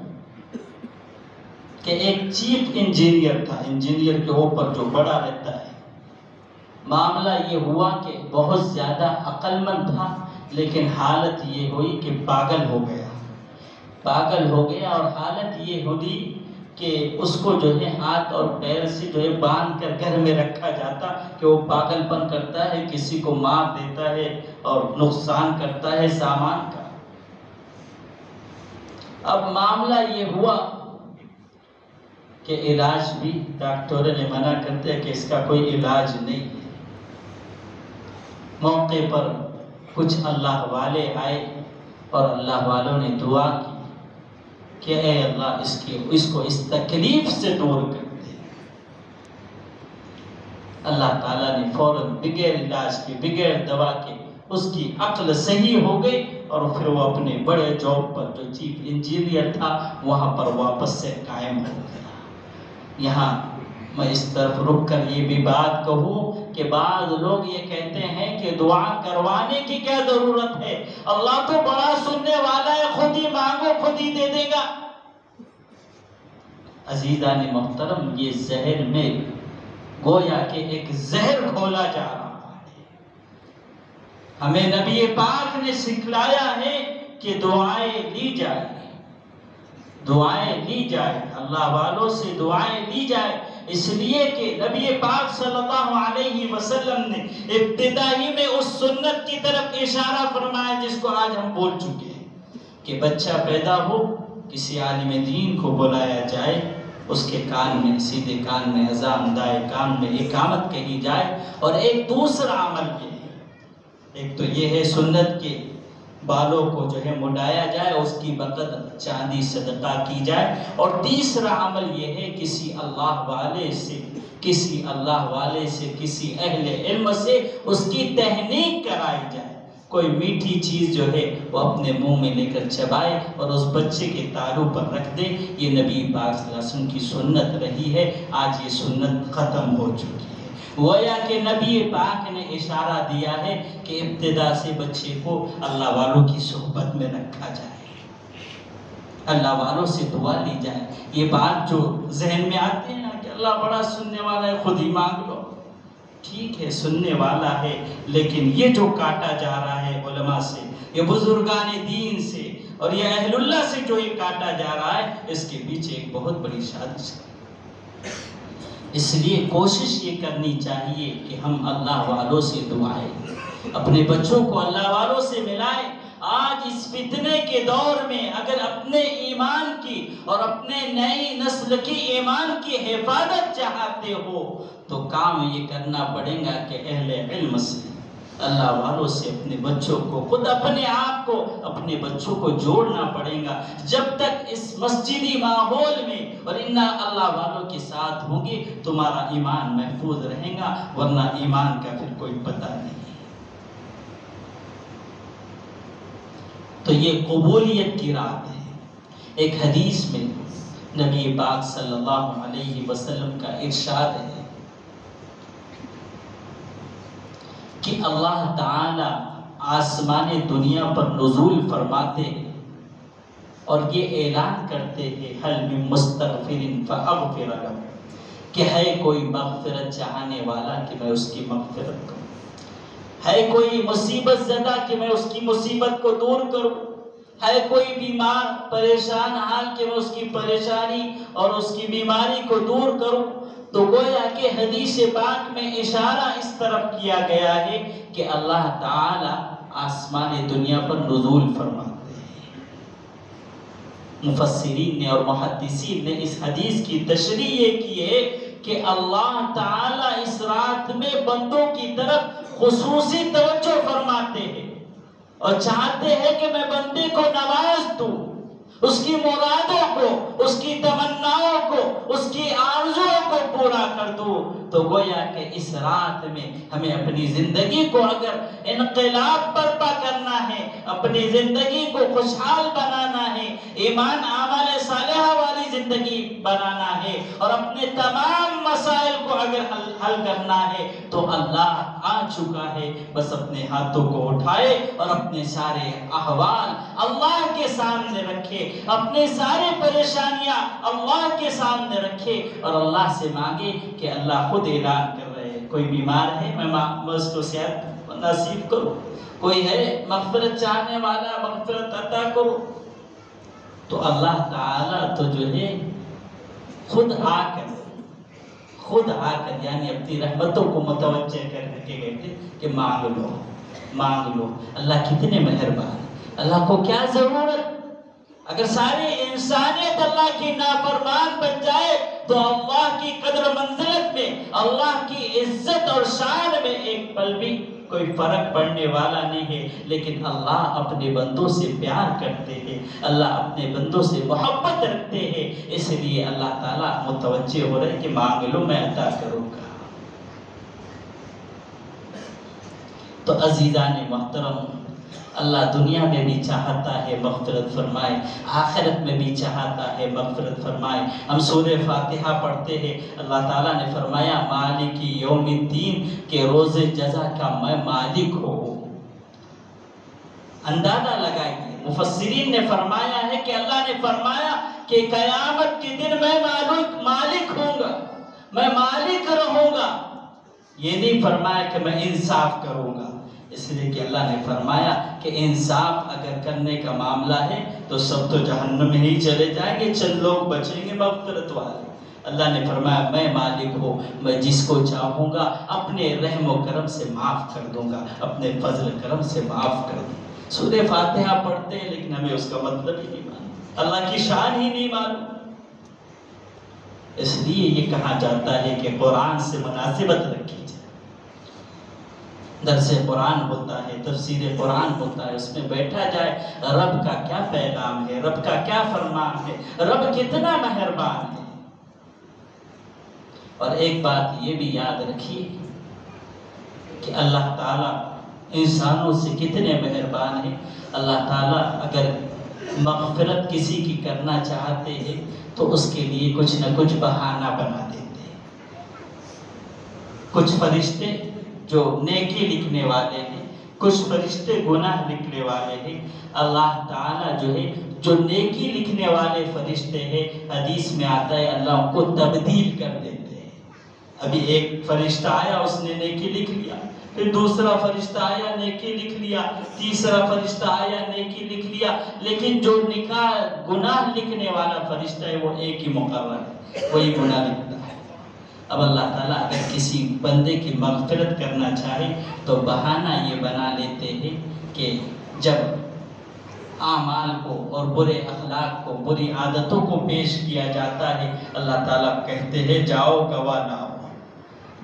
کہ ایک چیف انجینئر تھا، انجینئر کے اوپر جو بڑا رہتا ہے۔ معاملہ یہ ہوا کہ بہت زیادہ عقل مند تھا، لیکن حالت یہ ہوئی کہ پاگل ہو گیا اور حالت یہ ہوئی کہ اس کو جو ہے ہاتھ اور پیر سے جو ہے باندھ کر گھر میں رکھا جاتا کہ وہ پاگل پن کرتا ہے، کسی کو مار دیتا ہے اور نقصان کرتا ہے سامان کا۔ اب معاملہ یہ ہوا کہ علاج بھی ڈاکٹروں نے منع کرتے ہیں کہ اس کا کوئی علاج نہیں ہے۔ موقع پر کچھ اللہ والے آئے اور اللہ والوں نے دعا کی کہ اے اللہ اس کو اس تکلیف سے دور کر دے۔ اللہ تعالیٰ نے فوراً بغیر علاج کے بغیر دوا کے اس کی عقل صحیح ہو گئی اور پھر وہ اپنے بڑے جاب پر جو چیف انجینئر تھا وہاں پر واپس سے قائم ہو گیا۔ یہاں میں اس طرف رک کر یہ بھی بات کہوں کہ بعض لوگ یہ کہتے ہیں کہ دعا کروانے کی کیا ضرورت ہے، اللہ تو بڑا سننے والا ہے، خود ہی مانگو خود ہی دے دے گا۔ عزیزان محترم، یہ زہر میں گویا کہ ایک زہر گھولا جا رہا ہے۔ ہمیں نبی پاک نے سکھلایا ہے کہ دعائیں لی جائیں، دعائیں لی جائیں، اللہ والوں سے دعائیں لی جائیں، اس لیے کہ نبی پاک صلی اللہ علیہ وسلم نے ابتدائی میں اس سنت کی طرف اشارہ فرمایا جس کو آج ہم بول چکے ہیں کہ بچہ پیدا ہو، کسی عالم دین کو بلایا جائے، اس کے کان میں سیدھے کان میں اذان، دائیں کان میں اقامت کہی جائے، اور ایک دوسرا عمل یہ ہے، ایک تو یہ ہے سنت کے بالوں کو جو ہے مڈایا جائے، اس کی بقدر چاندی صدقہ کی جائے، اور تیسرا عمل یہ ہے کسی اللہ والے سے کسی اہل علم سے اس کی تہنیک کرائی جائے، کوئی میٹھی چیز جو ہے وہ اپنے منہ میں لے کر چبائے اور اس بچے کے تالو پر رکھ دے۔ یہ نبی پاک صلی اللہ علیہ وسلم کی سنت رہی ہے، آج یہ سنت ختم ہو چکی ہے۔ گویا کہ نبی پاک نے اشارہ دیا ہے کہ ابتدا سے بچے کو اللہ والوں کی صحبت میں رکھا جائے، اللہ والوں سے دعا لی جائے۔ یہ بات جو ذہن میں آتے ہیں نا کہ اللہ بڑا سننے والا ہے، خود ہی مانگ لو، ٹھیک ہے سننے والا ہے، لیکن یہ جو کاٹا جا رہا ہے علماء سے، یہ بزرگان دین سے اور یہ اہل اللہ سے جو یہ کاٹا جا رہا ہے، اس کے پیچھے ایک بہت بڑی سازش ہے۔ اس لیے کوشش یہ کرنی چاہیے کہ ہم اللہ والوں سے دعائیں، اپنے بچوں کو اللہ والوں سے ملائیں۔ آج اس فتنے کے دور میں اگر اپنے ایمان کی اور اپنے نئی نسل کی ایمان کی حفاظت چاہتے ہو تو کام یہ کرنا پڑے گا کہ اہل علم سے، اللہ والوں سے اپنے بچوں کو، خود اپنے آپ کو، اپنے بچوں کو جوڑنا پڑے گا۔ جب تک اس مسجدی ماحول میں اور ان اللہ والوں کے ساتھ ہوں گے تمہارا ایمان محفوظ رہے گا، ورنہ ایمان کا پھر کوئی پتہ نہیں۔ تو یہ قبولیت کی رات ہے۔ ایک حدیث میں نبی پاک صلی اللہ علیہ وسلم کا ارشاد ہے کہ اللہ تعالی آسمان دنیا پر نزول فرماتے ہیں اور یہ اعلان کرتے ہیں حل من مستغفر فاغفر له، کہ ہے کوئی مغفرت چاہنے والا کہ میں اس کی مغفرت کروں، ہے کوئی مصیبت زدہ کہ میں اس کی مصیبت کو دور کروں، ہے کوئی بیمار پریشان حال کہ میں اس کی پریشانی اور اس کی بیماری کو دور کروں۔ تو گویا کہ حدیث پاک میں اشارہ اس طرف کیا گیا ہے کہ اللہ تعالی آسمان دنیا پر نزول فرماتے ہیں۔ مفسرین نے اور محدثین نے اس حدیث کی تشریح یہ کی ہے کہ اللہ تعالی اس رات میں بندوں کی طرف خصوصی توجہ فرماتے ہیں اور چاہتے ہیں کہ میں بندے کو نواز دوں، اس کی مرادوں کو، اس کی تمناؤں کو، اس کی آرزوؤں کو پورا کر دوں۔ تو گویا کہ اس رات میں ہمیں اپنی زندگی کو اگر انقلاب برپا کرنا ہے، اپنی زندگی کو خوشحال بنانا ہے، ایمان اعمال صالحہ والی زندگی بنانا ہے اور اپنے تمام مسائل کو اگر حل کرنا ہے تو اللہ آ چکا ہے، بس اپنے ہاتھوں کو اٹھائے اور اپنے سارے احوال اللہ کے سامنے رکھے، اپنے سارے پریشانیاں اللہ کے سامنے رکھے اور اللہ سے مانگے کہ اللہ خود اعلان کر رہے ہیں، کوئی بیمار ہے میں اس کو صحت نصیب کروں، کوئی ہے مغفرت چاہنے والا مغفرت عطا کرو۔ تو اللہ تعالیٰ تو جو ہے خود آ کر یعنی اپنی رحمتوں کو متوجہ کر کے کہتے کہ مانگ لو۔ اللہ کتنے مہربان، اللہ کو کیا ضرورت، اگر ساری انسانیت اللہ کی نافرمان بن جائے تو اللہ کی قدر منزلت میں، اللہ کی عزت اور شان میں ایک پل بھی کوئی فرق پڑنے والا نہیں ہے۔ لیکن اللہ اپنے بندوں سے پیار کرتے ہیں، اللہ اپنے بندوں سے محبت رکھتے ہیں، اس لیے اللہ تعالیٰ متوجہ ہو رہے کہ مانگ لو میں عطا کروں گا۔ تو عزیزان محترم، اللہ دنیا میں بھی چاہتا ہے مغفرت فرمائے، آخرت میں بھی چاہتا ہے مغفرت فرمائے۔ ہم سورہ فاتحہ پڑھتے ہیں، اللہ تعالیٰ نے فرمایا مالک یوم الدین، کہ روز جزا کا میں مالک ہوں۔ اندازہ لگائیے، مفسرین نے فرمایا ہے کہ اللہ نے فرمایا کہ قیامت کے دن میں مالک ہوں گا، میں مالک رہوں گا۔ یہ نہیں فرمایا کہ میں انصاف کروں گا، اس لیے کہ اللہ نے فرمایا کہ انصاف اگر کرنے کا معاملہ ہے تو سب تو جہنم میں ہی چلے جائیں گے، چند لوگ بچیں گے مغفرت والے۔ اللہ نے فرمایا میں مالک ہوں، میں جس کو چاہوں گا اپنے رحم و کرم سے معاف کر دوں گا، اپنے فضل کرم سے معاف کر دوں گا۔ سورہ فاتحہ پڑھتے ہیں لیکن ہمیں اس کا مطلب ہی نہیں معلوم، اللہ کی شان ہی نہیں معلوم۔ اس لیے یہ کہا جاتا ہے کہ قرآن سے مناسبت رکھی جائے۔ درس قرآن ہوتا ہے، تفسیر قرآن ہوتا ہے، اس میں بیٹھا جائے، رب کا کیا پیغام ہے، رب کا کیا فرمان ہے، رب کتنا مہربان ہے۔ اور ایک بات یہ بھی یاد رکھیے کہ اللہ تعالیٰ انسانوں سے کتنے مہربان ہیں۔ اللہ تعالیٰ اگر مغفرت کسی کی کرنا چاہتے ہیں تو اس کے لیے کچھ نہ کچھ بہانہ بنا دیتے ہیں۔ کچھ فرشتے جو نیکی لکھنے والے ہیں، کچھ فرشتے گناہ لکھنے والے ہیں، اللہ تعالیٰ جو ہے جو نیکی لکھنے والے فرشتے ہیں، حدیث میں آتا ہے اللہ ان کو تبدیل کر دیتے ہیں۔ ابھی ایک فرشتہ آیا، اس نے نیکی لکھ لیا، پھر دوسرا فرشتہ آیا نیکی لکھ لیا، تیسرا فرشتہ آیا نیکی لکھ لیا، لیکن جو گناہ لکھنے والا فرشتہ ہے وہ ایک ہی مقرر ہے، وہی گناہ لکھتا ہے۔ اب اللہ تعالیٰ اگر کسی بندے کی مغفرت کرنا چاہے تو بہانہ یہ بنا لیتے ہیں کہ جب اعمال کو اور برے اخلاق کو، بری عادتوں کو پیش کیا جاتا ہے، اللہ تعالیٰ کہتے ہیں جاؤ گواہ لاؤ،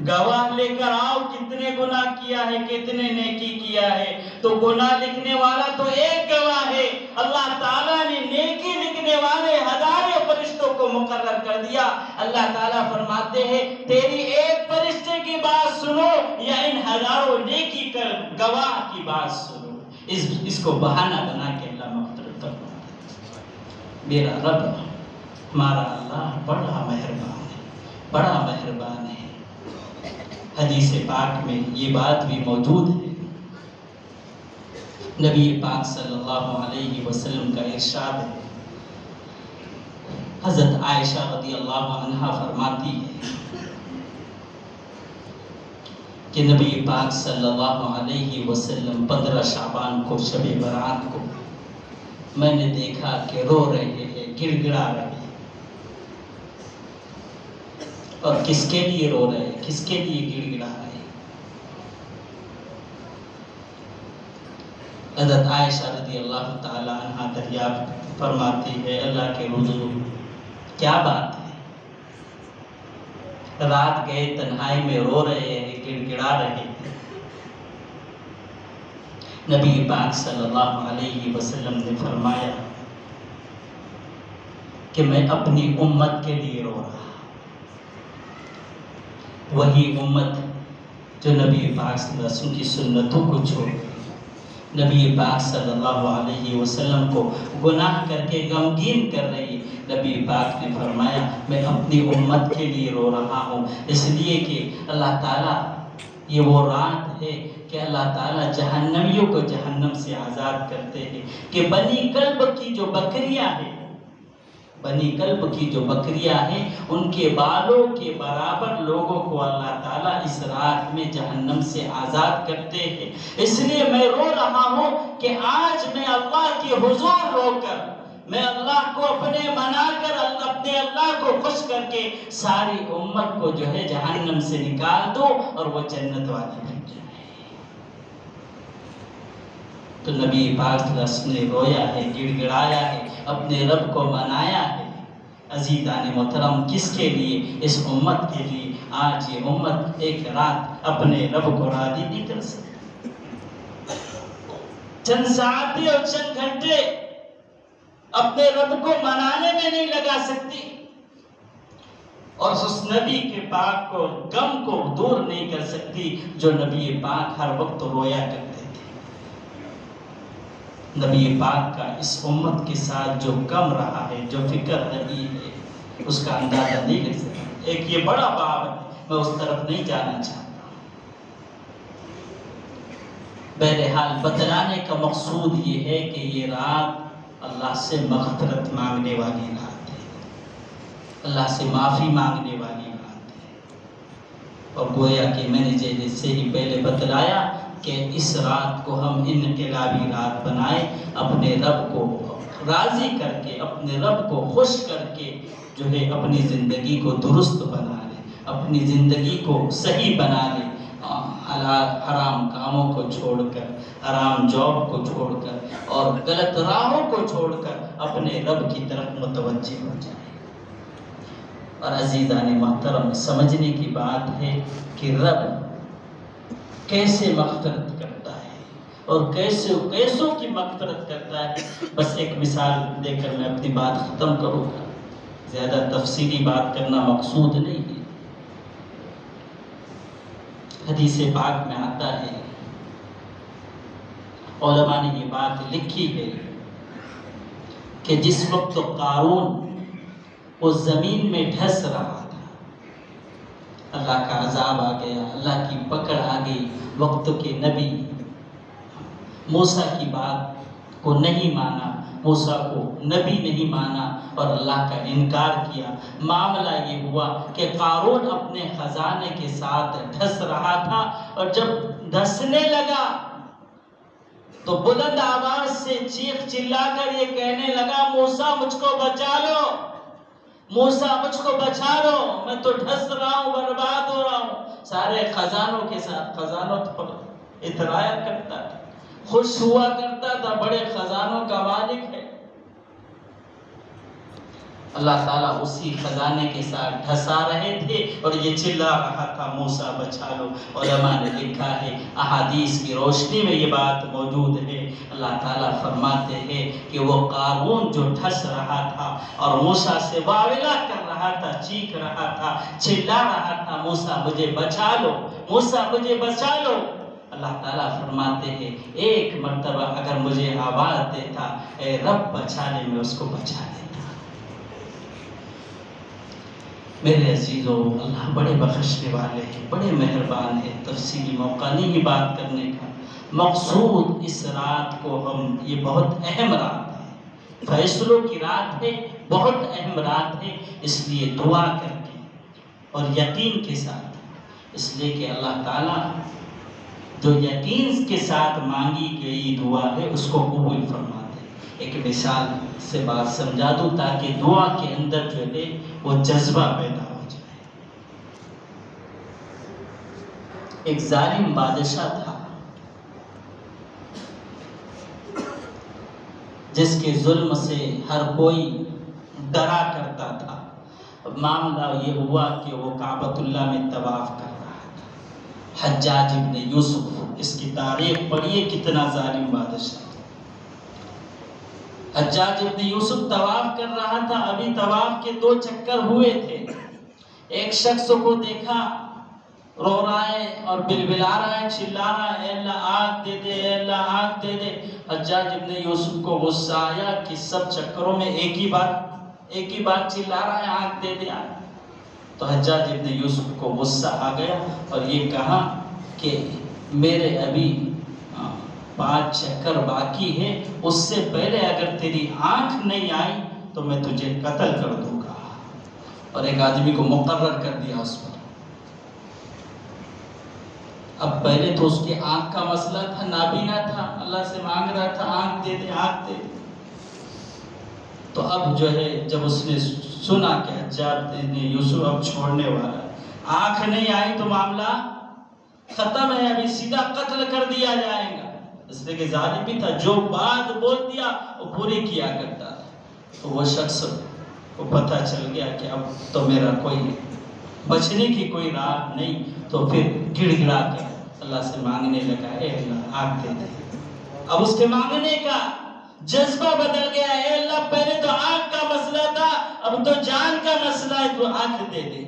گواہ لے کر آؤ، کتنے گناہ کیا ہے، کتنے نیکی کیا ہے۔ تو گناہ لکھنے والا تو ایک گواہ ہے، اللہ تعالیٰ نے نیکی لکھنے والے ہزاروں فرشتوں کو مقرر کر دیا۔ اللہ تعالیٰ فرماتے ہیں تیری ایک فرشتے کی بات سنو یا ان ہزاروں نیکی کر گواہ کی بات سنو۔ اس کو بہانہ بنا کے اللہ مغفرت فرماتا ہے۔ میرا رب، ہمارا اللہ بڑا مہربان ہے، بڑا مہربان ہے۔ حدیث پاک میں یہ بات بھی موجود ہے، نبی پاک صلی اللہ علیہ وسلم کا ارشاد ہے، حضرت عائشہ رضی اللہ عنہا فرماتی ہے کہ نبی پاک صلی اللہ علیہ وسلم 15 شعبان کو، شب برات کو، میں نے دیکھا کہ رو رہے ہیں، گڑ گڑا رہے ہیں۔ اور کس کے لیے رو رہے ہیں، کس کے لیے گڑ گڑا رہے ہیں؟ حضرت عائشہ رضی اللہ تعالی عنہ دریافت فرماتی ہے اللہ کے حضور کیا بات ہے؟ رات گئے تنہائی میں رو رہے ہیں، گڑ گڑا رہے ہیں۔ نبی پاک صلی اللہ علیہ وسلم نے فرمایا کہ میں اپنی امت کے لیے رو رہا، وہی امت جو نبی پاک صلی اللہ علیہ وسلم کی سنتوں کو چھوڑ نبی پاک صلی اللہ علیہ وسلم کو گناہ کر کے غمگین کر رہی۔ نبی پاک نے فرمایا میں اپنی امت کے لیے رو رہا ہوں، اس لیے کہ اللہ تعالیٰ یہ وہ رات ہے کہ اللہ تعالیٰ جہنمیوں کو جہنم سے آزاد کرتے ہیں، کہ بنی کلب کی جو بکریاں ہیں، بنی کلب کی جو بکریاں ہیں، ان کے بالوں کے برابر لوگوں کو اللہ تعالیٰ اس رات میں جہنم سے آزاد کرتے ہیں۔ اس لیے میں رو رہا ہوں کہ آج میں اللہ کے حضور رو کر، میں اللہ کو اپنے منا کر، اپنے اللہ کو خوش کر کے ساری امت کو جو ہے جہنم سے نکال دو اور وہ جنت والے بن جائے۔ تو نبی پاک صلی اللہ علیہ وسلم نے رویا ہے، گڑ گڑایا ہے، اپنے رب کو منایا ہے۔ عزیزان محترم، کس کے لیے؟ اس امت کے لیے۔ آج یہ امت ایک رات اپنے رب کو راضی نہیں کر سکتی، چند ساعتیں اور چند گھنٹے اپنے رب کو منانے میں نہیں لگا سکتی، اور اس نبی کے پاک کو غم کو دور نہیں کر سکتی جو نبی پاک ہر وقت رویا کرتے تھے۔ نبی پاک کا اس امت کے ساتھ جو غم رہا ہے، جو فکر رہی ہے، اس کا اندازہ نہیں لے سکتے۔ ایک یہ بڑا باب ہے، میں اس طرف نہیں جانا چاہتا۔ بہرحال بتلانے کا مقصود یہ ہے کہ یہ رات اللہ سے مغفرت مانگنے والی رات ہے، اللہ سے معافی مانگنے والی رات ہے۔ اور گویا کہ میں نے جیسے ہی پہلے بتلایا کہ اس رات کو ہم انقلابی رات بنائیں، اپنے رب کو راضی کر کے، اپنے رب کو خوش کر کے جو ہے اپنی زندگی کو درست بنا لیں، اپنی زندگی کو صحیح بنا لیں، حرام کاموں کو چھوڑ کر، حرام جاب کو چھوڑ کر اور غلط راہوں کو چھوڑ کر اپنے رب کی طرف متوجہ ہو جائیں۔ اور عزیزان محترم، سمجھنے کی بات ہے کہ رب کیسے مغفرت کرتا ہے اور کیسوں کی مغفرت کرتا ہے۔ بس ایک مثال دے کر میں اپنی بات ختم کروں گا، زیادہ تفصیلی بات کرنا مقصود نہیں ہے۔ حدیث پاک میں آتا ہے، علماء نے یہ بات لکھی ہے کہ جس وقت قارون وہ زمین میں دھس رہا تھا، اللہ کا عذاب آ گیا، اللہ کی پکڑ آ گئی، وقت کے نبی موسیٰ کی بات کو نہیں مانا، موسیٰ کو نبی نہیں مانا اور اللہ کا انکار کیا۔ معاملہ یہ ہوا کہ قارون اپنے خزانے کے ساتھ دھس رہا تھا، اور جب دھسنے لگا تو بلند آواز سے چیخ چلا کر یہ کہنے لگا، موسیٰ مجھ کو بچا لو، موسیٰ مجھ کو بچا لو، میں تو دھس رہا ہوں، برباد ہو رہا ہوں۔ سارے خزانوں کے ساتھ، خزانوں پر اترایا کرتا تھا، خوش ہوا کرتا تھا، بڑے خزانوں کا مالک ہے۔ اللہ تعالیٰ اسی خزانے کے ساتھ دھسا رہے تھے اور یہ چلا رہا تھا، موسیٰ بچا لو۔ علماء نے لکھا ہے، احادیث کی روشنی میں یہ بات موجود ہے، اللہ تعالیٰ فرماتے ہیں کہ وہ قارون جو دھس رہا تھا اور موسیٰ سے واویلا کر رہا تھا، چیخ رہا تھا، چلا رہا تھا، موسیٰ مجھے بچا لو، موسیٰ مجھے بچا لو، اللہ تعالیٰ فرماتے ہیں ایک مرتبہ اگر مجھے آواز دیتا، اے رب بچا لے، میں اس کو بچا لیتا۔ میرے عزیزوں، اللہ بڑے بخشنے والے ہیں، بڑے مہربان ہیں۔ تفصیلی موقع نہیں بات کرنے کا، مقصود اس رات کو ہم، یہ بہت اہم رات ہے، فیصلوں کی رات ہے، بہت اہم رات ہے، اس لیے دعا کر کے اور یقین کے ساتھ، اس لیے کہ اللہ تعالیٰ جو یقین کے ساتھ مانگی گئی دعا ہے اس کو قبول فرماتے ہیں۔ ایک مثال سے بات سمجھا دوں تاکہ دعا کے اندر جو ہے وہ جذبہ پیدا ہو جائے۔ ایک ظالم بادشاہ تھا جس کے ظلم سے ہر کوئی ڈرا کرتا تھا۔ معاملہ یہ ہوا کہ وہ کعبۃ اللہ میں طواف کر رہا تھا۔ حجاج ابن یوسف، اس کی تاریخ پڑھیے، کتنا ظالم بادشاہ تھا۔ حجاج ابن یوسف طواف کر رہا تھا، ابھی طواف کے 2 چکر ہوئے تھے، ایک شخص کو دیکھا رو رہا ہے اور بلبلا رہا ہے، چلا رہا ہے، اے اللہ آگ دے دے، اے اللہ آگ دے دے۔ حجاج ابن یوسف کو غصہ آیا کہ سب چکروں میں ایک ہی بات چلا رہا ہے، آگ دے دے۔ تو حجاج ابن یوسف کو غصہ آ گیا اور یہ کہا کہ میرے ابھی 5 چکر باقی ہے، اس سے پہلے اگر تیری آنکھ نہیں آئی تو میں تجھے قتل کر دوں گا، اور ایک آدمی کو مقرر کر دیا اس پر۔ اب پہلے تو اس کی آنکھ کا مسئلہ تھا، نابینا تھا، اللہ سے مانگ رہا تھا آنکھ دے دے، آنکھ دے دے۔ تو اب جو ہے جب اس نے سنا کہ حجاج ابن یوسف اب چھوڑنے والا، آنکھ نہیں آئی تو معاملہ ختم ہے، ابھی سیدھا قتل کر دیا جائے گا۔ اس لیے کہ ظالم بھی تھا، جو بات بول دیا وہ پوری کیا کرتا تھا. تو وہ شخص کو پتہ چل گیا کہ اب تو میرا کوئی بچنے کی کوئی راہ نہیں. تو پھر گڑ گڑا کر اللہ سے مانگنے لگا، اے اللہ آگ دے دے. اب اس کے مانگنے کا جذبہ بدل گیا. اے اللہ پہلے تو آگ کا مسئلہ تھا، اب تو جان کا مسئلہ ہے، تو آگ دے دے.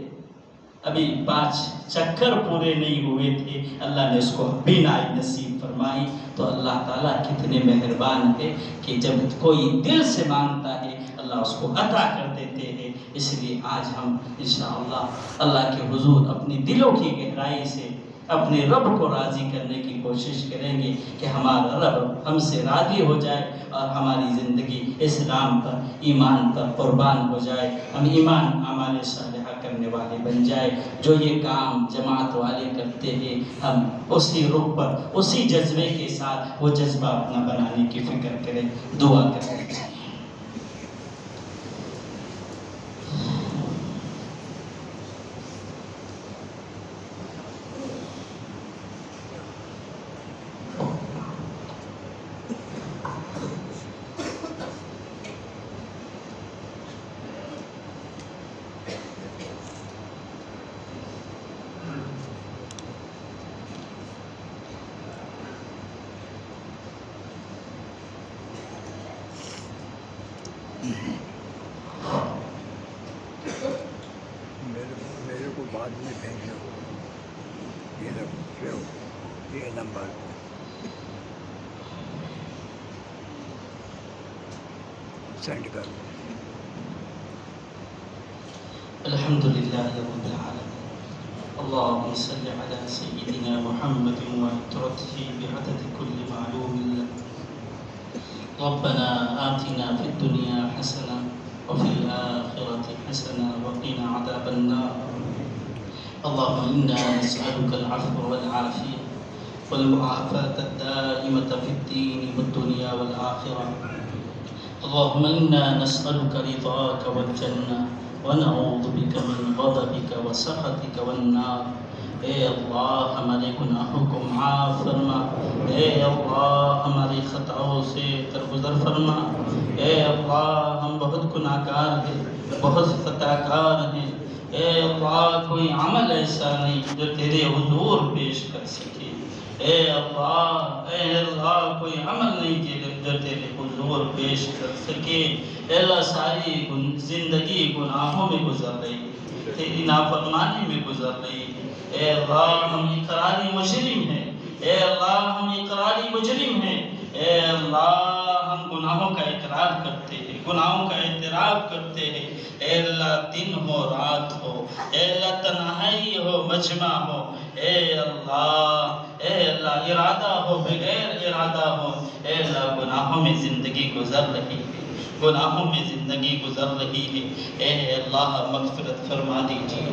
ابھی 5 چکر پورے نہیں ہوئے تھے، اللہ نے اس کو بینائی نصیب فرمائی. تو اللہ تعالیٰ کتنے مہربان ہے کہ جب کوئی دل سے مانگتا ہے اللہ اس کو عطا کر دیتے ہیں. اس لیے آج ہم انشاءاللہ اللہ کے حضور اپنی دلوں کی گہرائی سے اپنے رب کو راضی کرنے کی کوشش کریں گے کہ ہمارا رب ہم سے راضی ہو جائے اور ہماری زندگی اسلام پر ایمان پر قربان ہو جائے. ہم ایمان اعمال صالحہ کرنے والے بن جائے. جو یہ کام جماعت والے کرتے ہیں ہم اسی رخ پر اسی جذبے کے ساتھ وہ جذبہ اپنا بنانے کی فکر کریں. دعا کریں. میرے کو بعد میں بھیجو یہ نمبر سینڈ کر. الحمدللہ رب العالمین. اللہم صلی علی سیدنا محمد وعطرته بعدد کل معلوم لك. ربنا آتنا في الدنيا حسنة وفي الآخرة حسنة وقنا عذاب النار. اللهم إنا نسألك العفو والعافية والمعافاة الدائمة في الدين والدنيا والآخرة. اللهم إنا نسألك رضاك والجنة ونعوذ بك من غضبك وسخطك والنار. اے اللہ ہمارے گناہوں کو معاف فرما. اے اللہ ہماری خطاؤں سے درگزر فرما. اے اللہ ہم بہت گناہ گار ہیں، بہت خطا کار ہیں. اے اللہ کوئی عمل ایسا نہیں جو تیرے حضور پیش کر سکے. اے اللہ کوئی عمل نہیں جو تیرے حضور پیش کر سکے. اے اللہ ساری زندگی گناہوں میں گزر رہی ہے، تیری نافرمانی میں گزر رہی ہے. اے اللہ ہم اقراری مجرم ہیں. اے اللہ ہم اقراری مجرم ہیں. اے اللہ ہم گناہوں کا اقرار کرتے ہیں، گناہوں کا اعتراف کرتے ہیں. اے اللہ دن ہو رات ہو، اے اللہ تنہائی ہو مجمع ہو، اے اللہ ارادہ ہو بغیر ارادہ ہو، اے اللہ گناہوں میں زندگی گزر رہی ہے، گناہوں میں زندگی گزر رہی ہے. اے اللہ مغفرت فرما دیجیے.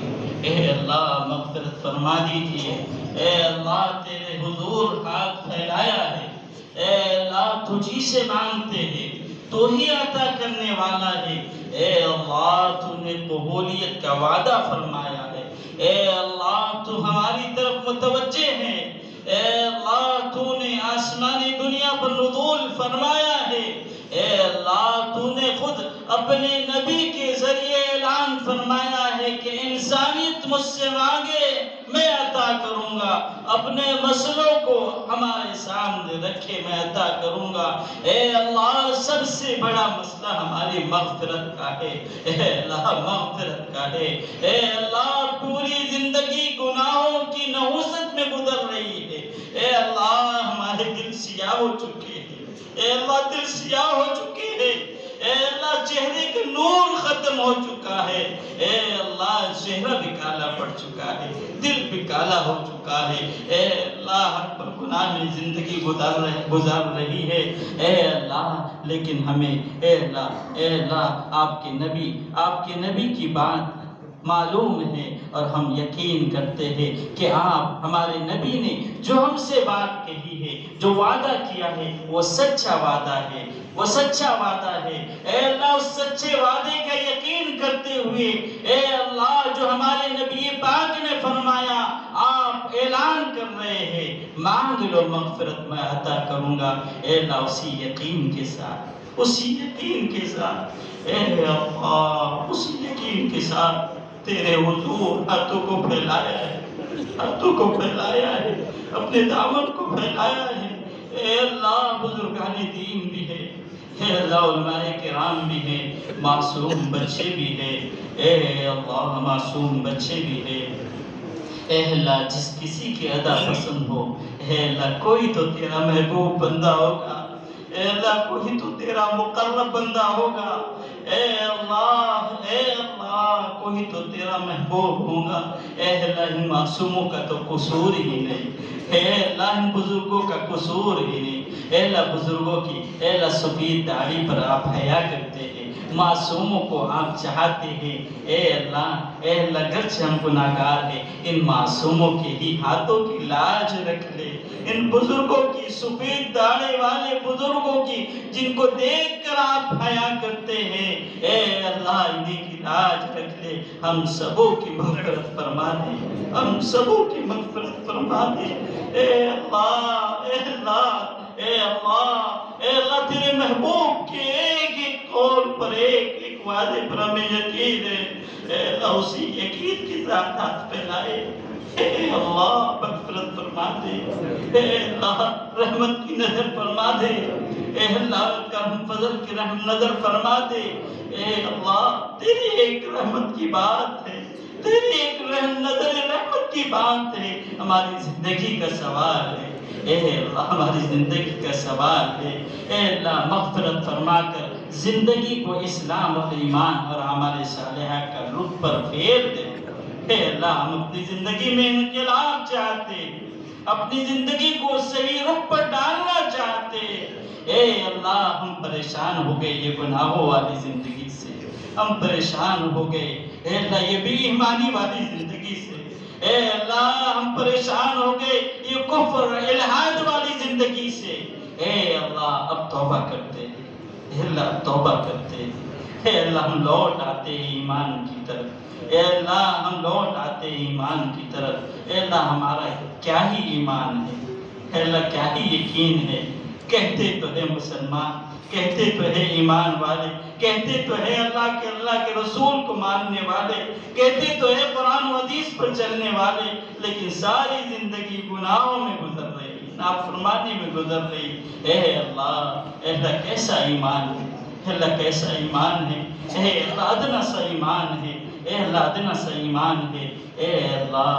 اے اللہ مغفرت فرما دیجیے. اے اللہ تیرے حضور ہاتھ پھیلایا ہے. اے اللہ تجھی سے مانگتے ہیں، تو ہی عطا کرنے والا ہے. اے اللہ تو نے قبولیت کا وعدہ فرمایا ہے. اے اللہ تو ہماری طرف متوجہ ہے. اے اللہ تو نے آسمانی دنیا پر نزول فرمایا ہے. اے اللہ تو نے خود اپنے نبی کے ذریعے اعلان فرمایا ہے کہ انسانیت مجھ سے مانگے میں عطا کروں گا. اپنے مسئلوں کو ہمارے سامنے رکھے میں عطا کروں گا. اے اللہ سب سے بڑا مسئلہ ہماری مغفرت کا ہے. اے اللہ مغفرت کا ہے. اے اللہ پوری زندگی گناہوں کی نحوست میں گزر رہی ہے. اے اللہ ہمارے دل سیاہ ہو چکے ہیں. اے اللہ دل سیاہ ہو چکے ہیں. اے اللہ چہرے کا نور ختم ہو چکا ہے. اے اللہ چہرہ بھی کالا پڑ چکا ہے، دل بھی کالا ہو چکا ہے. اے اللہ حق پر گناہ میں زندگی گزار رہی ہے. اے اللہ لیکن ہمیں اے اللہ آپ کے نبی کی بات معلوم ہے اور ہم یقین کرتے ہیں کہ آپ ہمارے نبی نے جو ہم سے بات کہی ہے، جو وعدہ کیا ہے وہ سچا وعدہ ہے، وہ سچا وعدہ ہے. اے اللہ اس سچے وعدے کا یقین کرتے ہوئے اے اللہ جو ہمارے نبی پاک نے فرمایا آپ اعلان کر رہے ہیں مانگ لو مغفرت میں عطا کروں گا۔ اے اللہ اسی یقین کے ساتھ، اسی یقین کے ساتھ، اے اللہ اسی یقین کے ساتھ تیرے حضور ہاتھوں کو پھیلایا ہے، ہاتھوں کو پھیلایا ہے، اپنے دامن کو پھیلایا ہے۔ اے اللہ بزرگان دین بھی ہے، اے اللہ علماء کرام بھی ہیں، معصوم بچے بھی ہیں، اے اللہ معصوم بچے بھی ہیں۔ اے اللہ جس کسی کی ادا پسند ہو، اے اللہ کوئی تو تیرا محبوب بندہ ہوگا، اے اللہ کوئی تو تیرا مقرب بندہ ہوگا، اے اللہ کوئی تو تیرا محبوب ہوگا۔ اے اللہ ان معصوموں کا تو قصور ہی نہیں، اے اللہ ان بزرگوں کا قصور ہی نہیں، اے اللہ بزرگوں کی، اے اللہ سفید داڑھی پر آپ حیا کرتے ہیں، معصوموں کو آپ چاہتے ہیں، اے اللہ گرچہ ہم گناہگار ہیں، ان معصوموں کے ہی ہاتھوں کی لاج رکھ لے، ان بزرگوں کی، سفید داڑھی والے بزرگوں کی جن کو دیکھ کر آپ حیا کرتے ہیں، اے اللہ انہیں کی لاج رکھ لے، ہم سبوں کی مغفرت فرما دے، ہم سبوں کی مغفرت فرما دے۔ اے اللہ اے اللہ اے اللہ اے اللہ تیرے محبوب کے ایک ایک قول پر ایک وعدے پر ہمیں یقین ہے، اے اللہ اسی یقین کے ساتھ ہاتھ پھیلائے۔ اے اللہ مغفرت فرما دے، اے اللہ رحمت کی نظر فرما دے، اے اللہ کرم فضل کی رحم نظر فرما دے۔ اے اللہ تیری ایک رحمت کی بات ہے، تیری ایک نظر رحمت کی بات ہے، ہماری زندگی کا سوال ہے، اے اللہ ہماری زندگی کا سوال ہے۔ اے اللہ مغفرت فرما کر زندگی کو اسلام اور ایمان اور اعمال صالحہ کا رخ پر پھیر دے۔ اے اللہ ہم اپنی زندگی میں انقلاب چاہتے، اپنی زندگی کو صحیح رخ پر ڈالنا چاہتے۔ اے اللہ ہم پریشان ہو گئے یہ گناہوں والی زندگی سے، ہم پریشان ہو گئے اے اللہ یہ بے ایمانی والی زندگی سے، اے اللہ ہم پریشان ہو گئے یہ کفر الحاد والی زندگی سے۔ اے اللہ اب توبہ کرتے ہیں، اے اللہ توبہ کرتے ہیں، اے اللہ ہم لوٹ آتے ہیں ایمان کی طرف، اے اللہ ہم لوٹ آتے ہیں ایمان کی طرف۔ اے اللہ ہمارا کیا ہی ایمان ہے، اے اللہ کیا ہی یقین ہے، کہتے تو ہے مسلمان، کہتے تو ہے ایمان والے، کہتے تو ہے اللہ کے رسول کو ماننے والے، کہتے تو ہے قرآن و حدیث پر چلنے والے، لیکن ساری زندگی گناہوں میں گزر رہی، نافرمانی میں گزر رہی۔ اے اللہ کیسا ایمان ہے، اے اللہ کیسا ایمان ہے، اے اللہ ادنا سا ایمان ہے، اے اللہ ادنا سا ایمان ہے۔ اے اللہ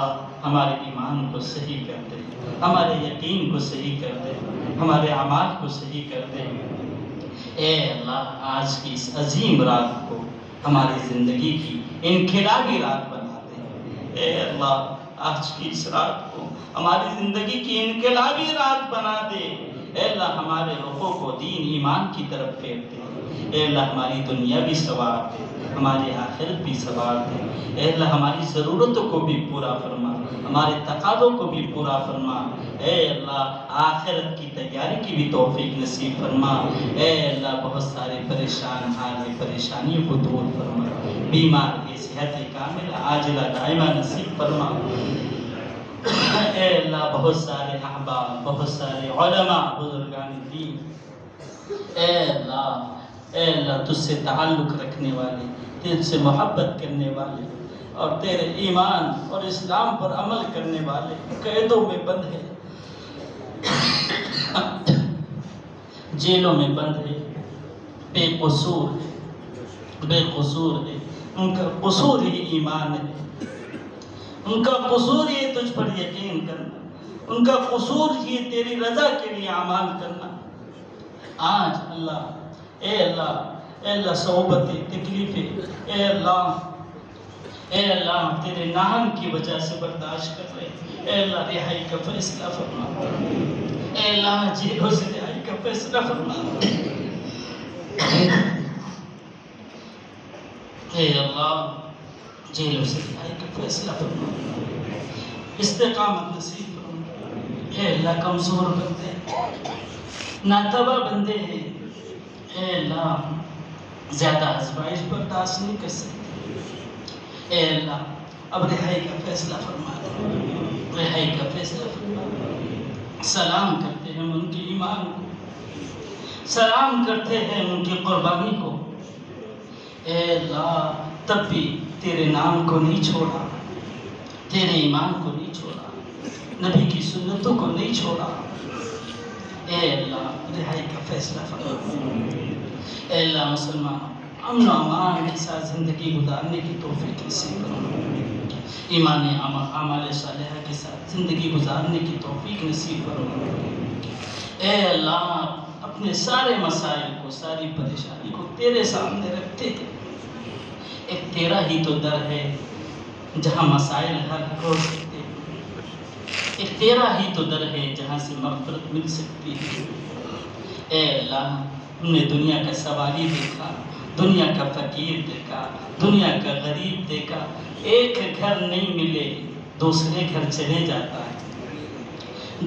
ہمارے ایمان کو صحیح کر دے، ہمارے یقین کو صحیح کر دے، ہمارے اعمال کو صحیح کر دے۔ اے اللہ آج کی اس عظیم رات کو ہماری زندگی کی انقلابی رات بنا دے۔ اے اللہ آج کی اس رات کو ہماری زندگی کی انقلابی رات بنا دے۔ اے اللہ ہمارے رخوں کو دین ایمان کی طرف پھیر دے۔ اے اللہ ہماری دنیا بھی سوار دے، ہماری آخرت بھی سوار دے۔ اے اللہ ہماری ضرورتوں کو بھی پورا فرما، ہمارے تقاضوں کو بھی پورا فرما۔ اے اللہ آخرت کی تیاری کی بھی توفیق نصیب فرما۔ اے اللہ بہت سارے پریشان حال ہیں، پریشانیوں کو دور فرما، بیمار ہے صحت کاملہ عاجلہ دائمہ نصیب فرما۔ اے اللہ بہت سارے احباب، بہت سارے علماء بزرگان دین، اے اللہ تجھ سے تعلق رکھنے والے، تجھ سے محبت کرنے والے اور تیرے ایمان اور اسلام پر عمل کرنے والے قیدوں میں بند ہے، جیلوں میں بند ہے، بے قصور ہے، بے قصور ہے، ان کا قصور ہی ایمان ہے، ان کا قصور ہی تجھ پر یقین کرنا، ان کا قصور ہی تیری رضا کے لیے اعمال کرنا۔ آج اے اللہ صحبتیں تکلیفیں اے اللہ تیرے نام کی وجہ سے برداشت کر رہے، اے اللہ رہائی کا فیصلہ فرما، اے اللہ جیلوں سے رہائی کا فیصلہ فرما، اے اللہ جیلوں سے رہائی کا فیصلہ فرما، استقامت نصیب فرما۔ اے اللہ کمزور بندے ناتبہ بندے ہیں، اے اللہ زیادہ آزمائش برداشت نہیں کر سکتے، اے اللہ اب رہائی کا فیصلہ فرما دے، رہائی کا فیصلہ فرما دے۔ سلام کرتے ہیں ان کے ایمان کو، سلام کرتے ہیں ان کی قربانی کو۔ اے اللہ تب بھی تیرے نام کو نہیں چھوڑا، تیرے ایمان کو نہیں چھوڑا، نبی کی سنتوں کو نہیں چھوڑا۔ اے اللہ رہائی کا فیصلہ فرما۔ اے اللہ مسلمان امن و امان کے ساتھ زندگی گزارنے کی توفیق نصیب فرما، ایمان اعمال صالحہ کے ساتھ زندگی گزارنے کی توفیق نصیب فرما۔ اے اللہ اپنے سارے مسائل کو، ساری پریشانی کو تیرے سامنے رکھتے ہیں۔ ایک تیرا ہی تو در ہے جہاں مسائل حل ہو سکتے ہیں، ایک تیرا ہی تو در ہے جہاں سے مغفرت مل سکتی ہے۔ اے اللہ ہم نے دنیا کا سوالی دیکھا، دنیا کا فقیر دیکھا، دنیا کا غریب دیکھا، ایک گھر نہیں ملے دوسرے گھر چلے جاتا ہے،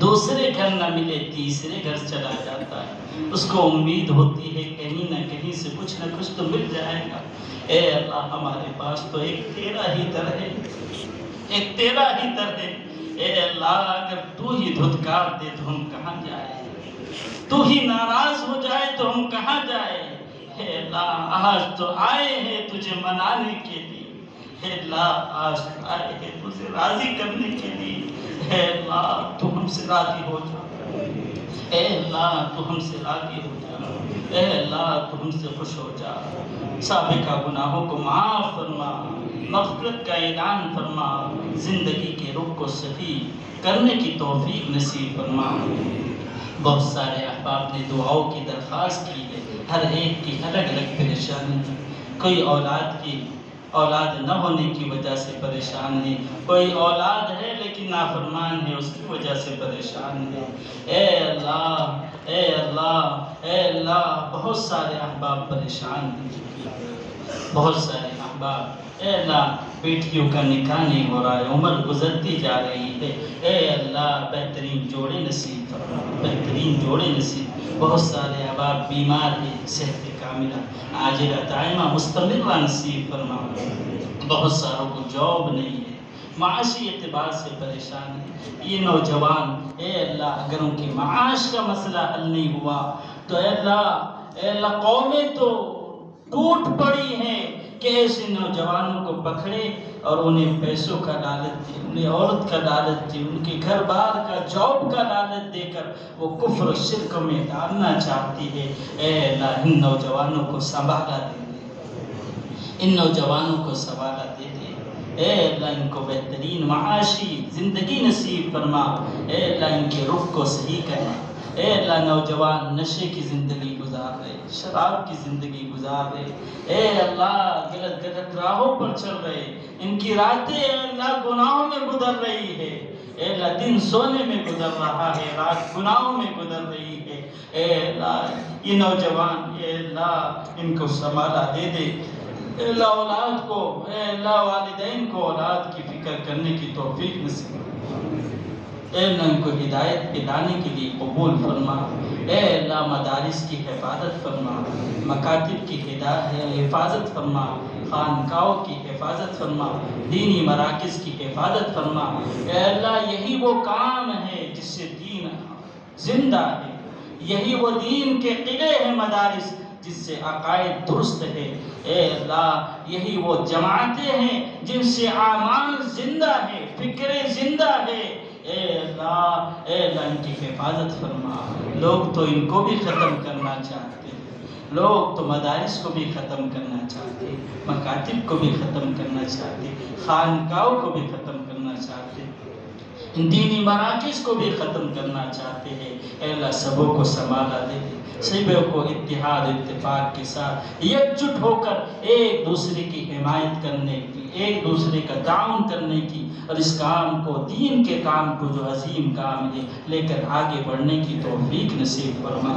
دوسرے گھر نہ ملے تیسرے گھر چلا جاتا ہے، اس کو امید ہوتی ہے کہیں نہ کہیں سے کچھ نہ کچھ تو مل جائے گا۔ اے اللہ ہمارے پاس تو ایک تیرا ہی در ہے، ایک تیرا ہی در ہے۔ اے اللہ اگر تو ہی دھتکار دے تو ہم کہاں جائیں، تو ہی ناراض ہو جائے تو ہم کہاں جائیں۔ اے اللہ آج تو آئے ہیں تجھے منانے کے لیے، اے اللہ آج تو آئے ہیں تجھے راضی کرنے کے لیے۔ اے اللہ تو ہم سے راضی ہو جا، اے اللہ تو ہم سے راضی ہو جا، اے اللہ تو ہم سے خوش ہو جا۔ سابقہ گناہوں کو معاف فرما، مغفرت کا اعلان فرما، زندگی کے رخ کو صحیح کرنے کی توفیق نصیب فرما۔ بہت سارے احباب نے دعاؤں کی درخواست کی ہے، ہر ایک کی الگ الگ پریشانی ہے۔ کوئی اولاد نہ ہونے کی وجہ سے پریشان ہے، کوئی اولاد ہے لیکن نافرمان ہے اس کی وجہ سے پریشان ہے۔ اے اللہ اے اللہ اے اللہ بہت سارے احباب پریشان ہیں، بہت سارے احباب اے اللہ بیٹیوں کا نکاح نہیں ہو رہا ہے، عمر گزرتی جا رہی ہے۔ اے اللہ بہترین جوڑے نصیب فرما، بہترین جوڑے نصیب۔ بہت سارے احباب بیمار ہیں، صحت کاملہ عاجلہ دائمہ مستمرہ نصیب فرما۔ بہت ساروں کو جاب نہیں ہے، معاشی اعتبار سے پریشان ہے۔ یہ نوجوان اے اللہ اگر ان کی معاش کا مسئلہ حل نہیں ہوا تو اے اللہ قومیں تو ٹوٹ پڑی ہیں کہ ایسے نوجوانوں کو پکڑے اور انہیں پیسوں کا لالچ دے، انہیں عورت کا لالچ دے، ان کے گھر بار کا جاب کا لالچ دے کر وہ کفر و شرک میں ڈالنا چاہتی ہے۔ اے اللہ ان نوجوانوں کو سنبھالا دے دے، ان نوجوانوں کو سنبھالا دے دے۔ اے اللہ ان کو بہترین معاشی زندگی نصیب فرما۔ اے اللہ ان کے رخ کو صحیح کرنا۔ اے اللہ نوجوان نشے کی زندگی گزار رہے، شراب کی زندگی گزار رہے، اے اللہ غلط راہوں پر چل رہے، ان کی راتیں اے اللہ گناہوں میں گزر رہی ہے۔ اے اللہ دن سونے میں گزر رہا ہے، رات گناہوں میں گزر رہی ہے۔ اے اللہ یہ نوجوان اے اللہ ان کو سنبھالا دے دے۔ اے اللہ اولاد کو اے اللہ والدین کو اولاد کی فکر کرنے کی توفیق نصیب۔ اے اللہ ان کو ہدایت پہ لانے کے لیے قبول فرما۔ اے اللہ مدارس کی حفاظت فرما، مکاتب کی حفاظت فرما، خانقاہوں کی حفاظت فرما، دینی مراکز کی حفاظت فرما۔ اے اللہ یہی وہ کام ہے جس سے دین زندہ ہے، یہی وہ دین کے قلعے ہیں مدارس جس سے عقائد درست ہے۔ اے اللہ یہی وہ جماعتیں ہیں جن سے اعمال زندہ ہے، فکریں زندہ ہے۔ اے اللہ ان کی حفاظت فرما۔ لوگ تو ان کو بھی ختم کرنا چاہتے ہیں، لوگ تو مدارس کو بھی ختم کرنا چاہتے ہیں، مکاتب کو بھی ختم کرنا چاہتے ہیں، خانقاہوں کو بھی ختم کرنا چاہتے ہیں، دینی مراکز کو بھی ختم کرنا چاہتے ہیں۔ اے اللہ سبوں کو سنبھالا دے دے، سبوں کو اتحاد اتفاق کے ساتھ یکجٹ ہو کر ایک دوسرے کی حمایت کرنے کی، ایک دوسرے کا تعاون کرنے کی، اور اس کام کو دین کے کام کو جو عظیم کام ہے لے کر آگے بڑھنے کی توفیق نصیب فرما۔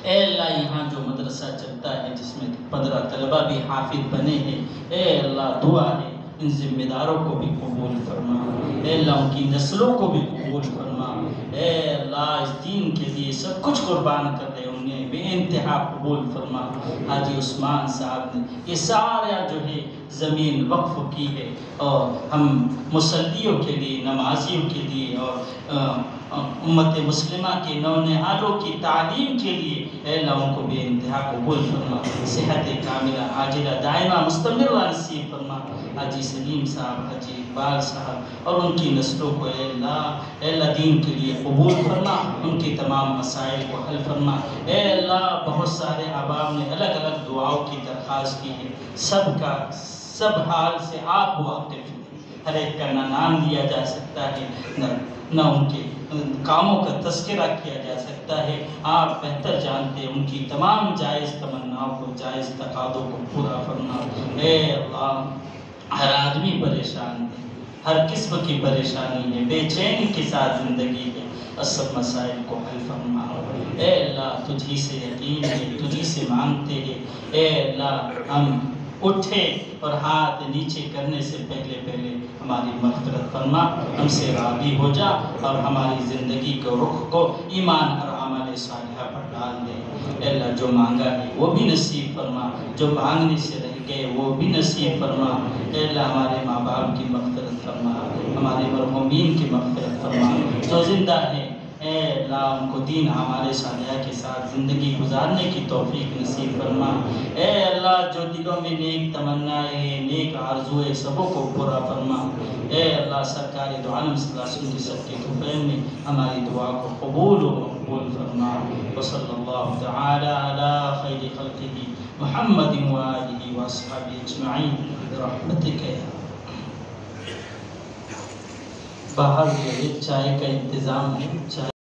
اے اللہ یہاں جو مدرسہ چلتا ہے جس میں 15 طلبہ بھی حافظ بنے ہیں، اے اللہ دعا ہے ان ذمہ داروں کو بھی قبول فرما۔ اے اللہ ان کی نسلوں کو بھی قبول فرما۔ اے اللہ اس دین کے لیے سب کچھ قربان کر رہے، انہیں بے انتہا قبول فرما۔ حاجی عثمان صاحب نے یہ سارا جو ہے زمین وقف کی ہے، اور ہم مصلیوں کے لیے، نمازیوں کے لیے، اور امت مسلمہ کے نونہالوں کی تعلیم کے لیے اے اللہ ان کو بے انتہا قبول فرما، صحت کاملہ عاجلہ دائمہ مستمرہ نصیب فرما۔ حاجی سلیم صاحب، حاجی اقبال صاحب اور ان کی نسلوں کو اے اللہ دین کے لیے قبول فرما، ان کی تمام مسائل کو حل فرما۔ اے اللہ بہت سارے احباب نے الگ الگ دعاؤں کی درخواست کی ہے، سب حال سے آپ واقف ہیں، ہر ایک کا نہ نام لیا جا سکتا ہے، نہ ان کے کاموں کا تذکرہ کیا جا سکتا ہے، آپ بہتر جانتے ہیں ان کی تمام جائز تمناؤں کو، جائز تقاضوں کو پورا فرما۔ اے اللہ ہر آدمی پریشان ہے، ہر قسم کی پریشانی ہے، بے چینی کے ساتھ زندگی ہے، اور سب مسائل کو حل فرما۔ اے اللہ تجھی سے یقین ہے، تجھی سے مانگتے ہیں، اے اللہ ہم اٹھے اور ہاتھ نیچے کرنے سے پہلے ہماری مغفرت فرما، ہم سے راضی ہو جا، اور ہماری زندگی کو رخ کو ایمان اور عمل صالحہ پر ڈال دے۔ اے اللہ جو مانگا ہے وہ بھی نصیب فرما، جو مانگنے سے رہ گئے وہ بھی نصیب فرما۔ اے اللہ ہمارے ماں باپ کی مغفرت فرما، ہمارے مرحومین کی مغفرت فرما، جو زندہ ہے اے اللہ ان کو دین اعمال صالحہ کے ساتھ زندگی گزارنے کی توفیق نصیب فرما۔ اے اللہ جو دلوں میں نیک تمنائیں، نیک آرزوئیں سبوں کو پورا فرما۔ اے اللہ سرکار دو عالم صلی اللہ علیہ وسلم کی سب کے طفیل میں ہماری دعا کو قبول و مقبول فرما۔ وصلی اللہ تعالی علی خیر خلقہ محمد وآلہ واصحابہ اجمعین برحمتک یا باہر جو ہے چائے کا انتظام ہے۔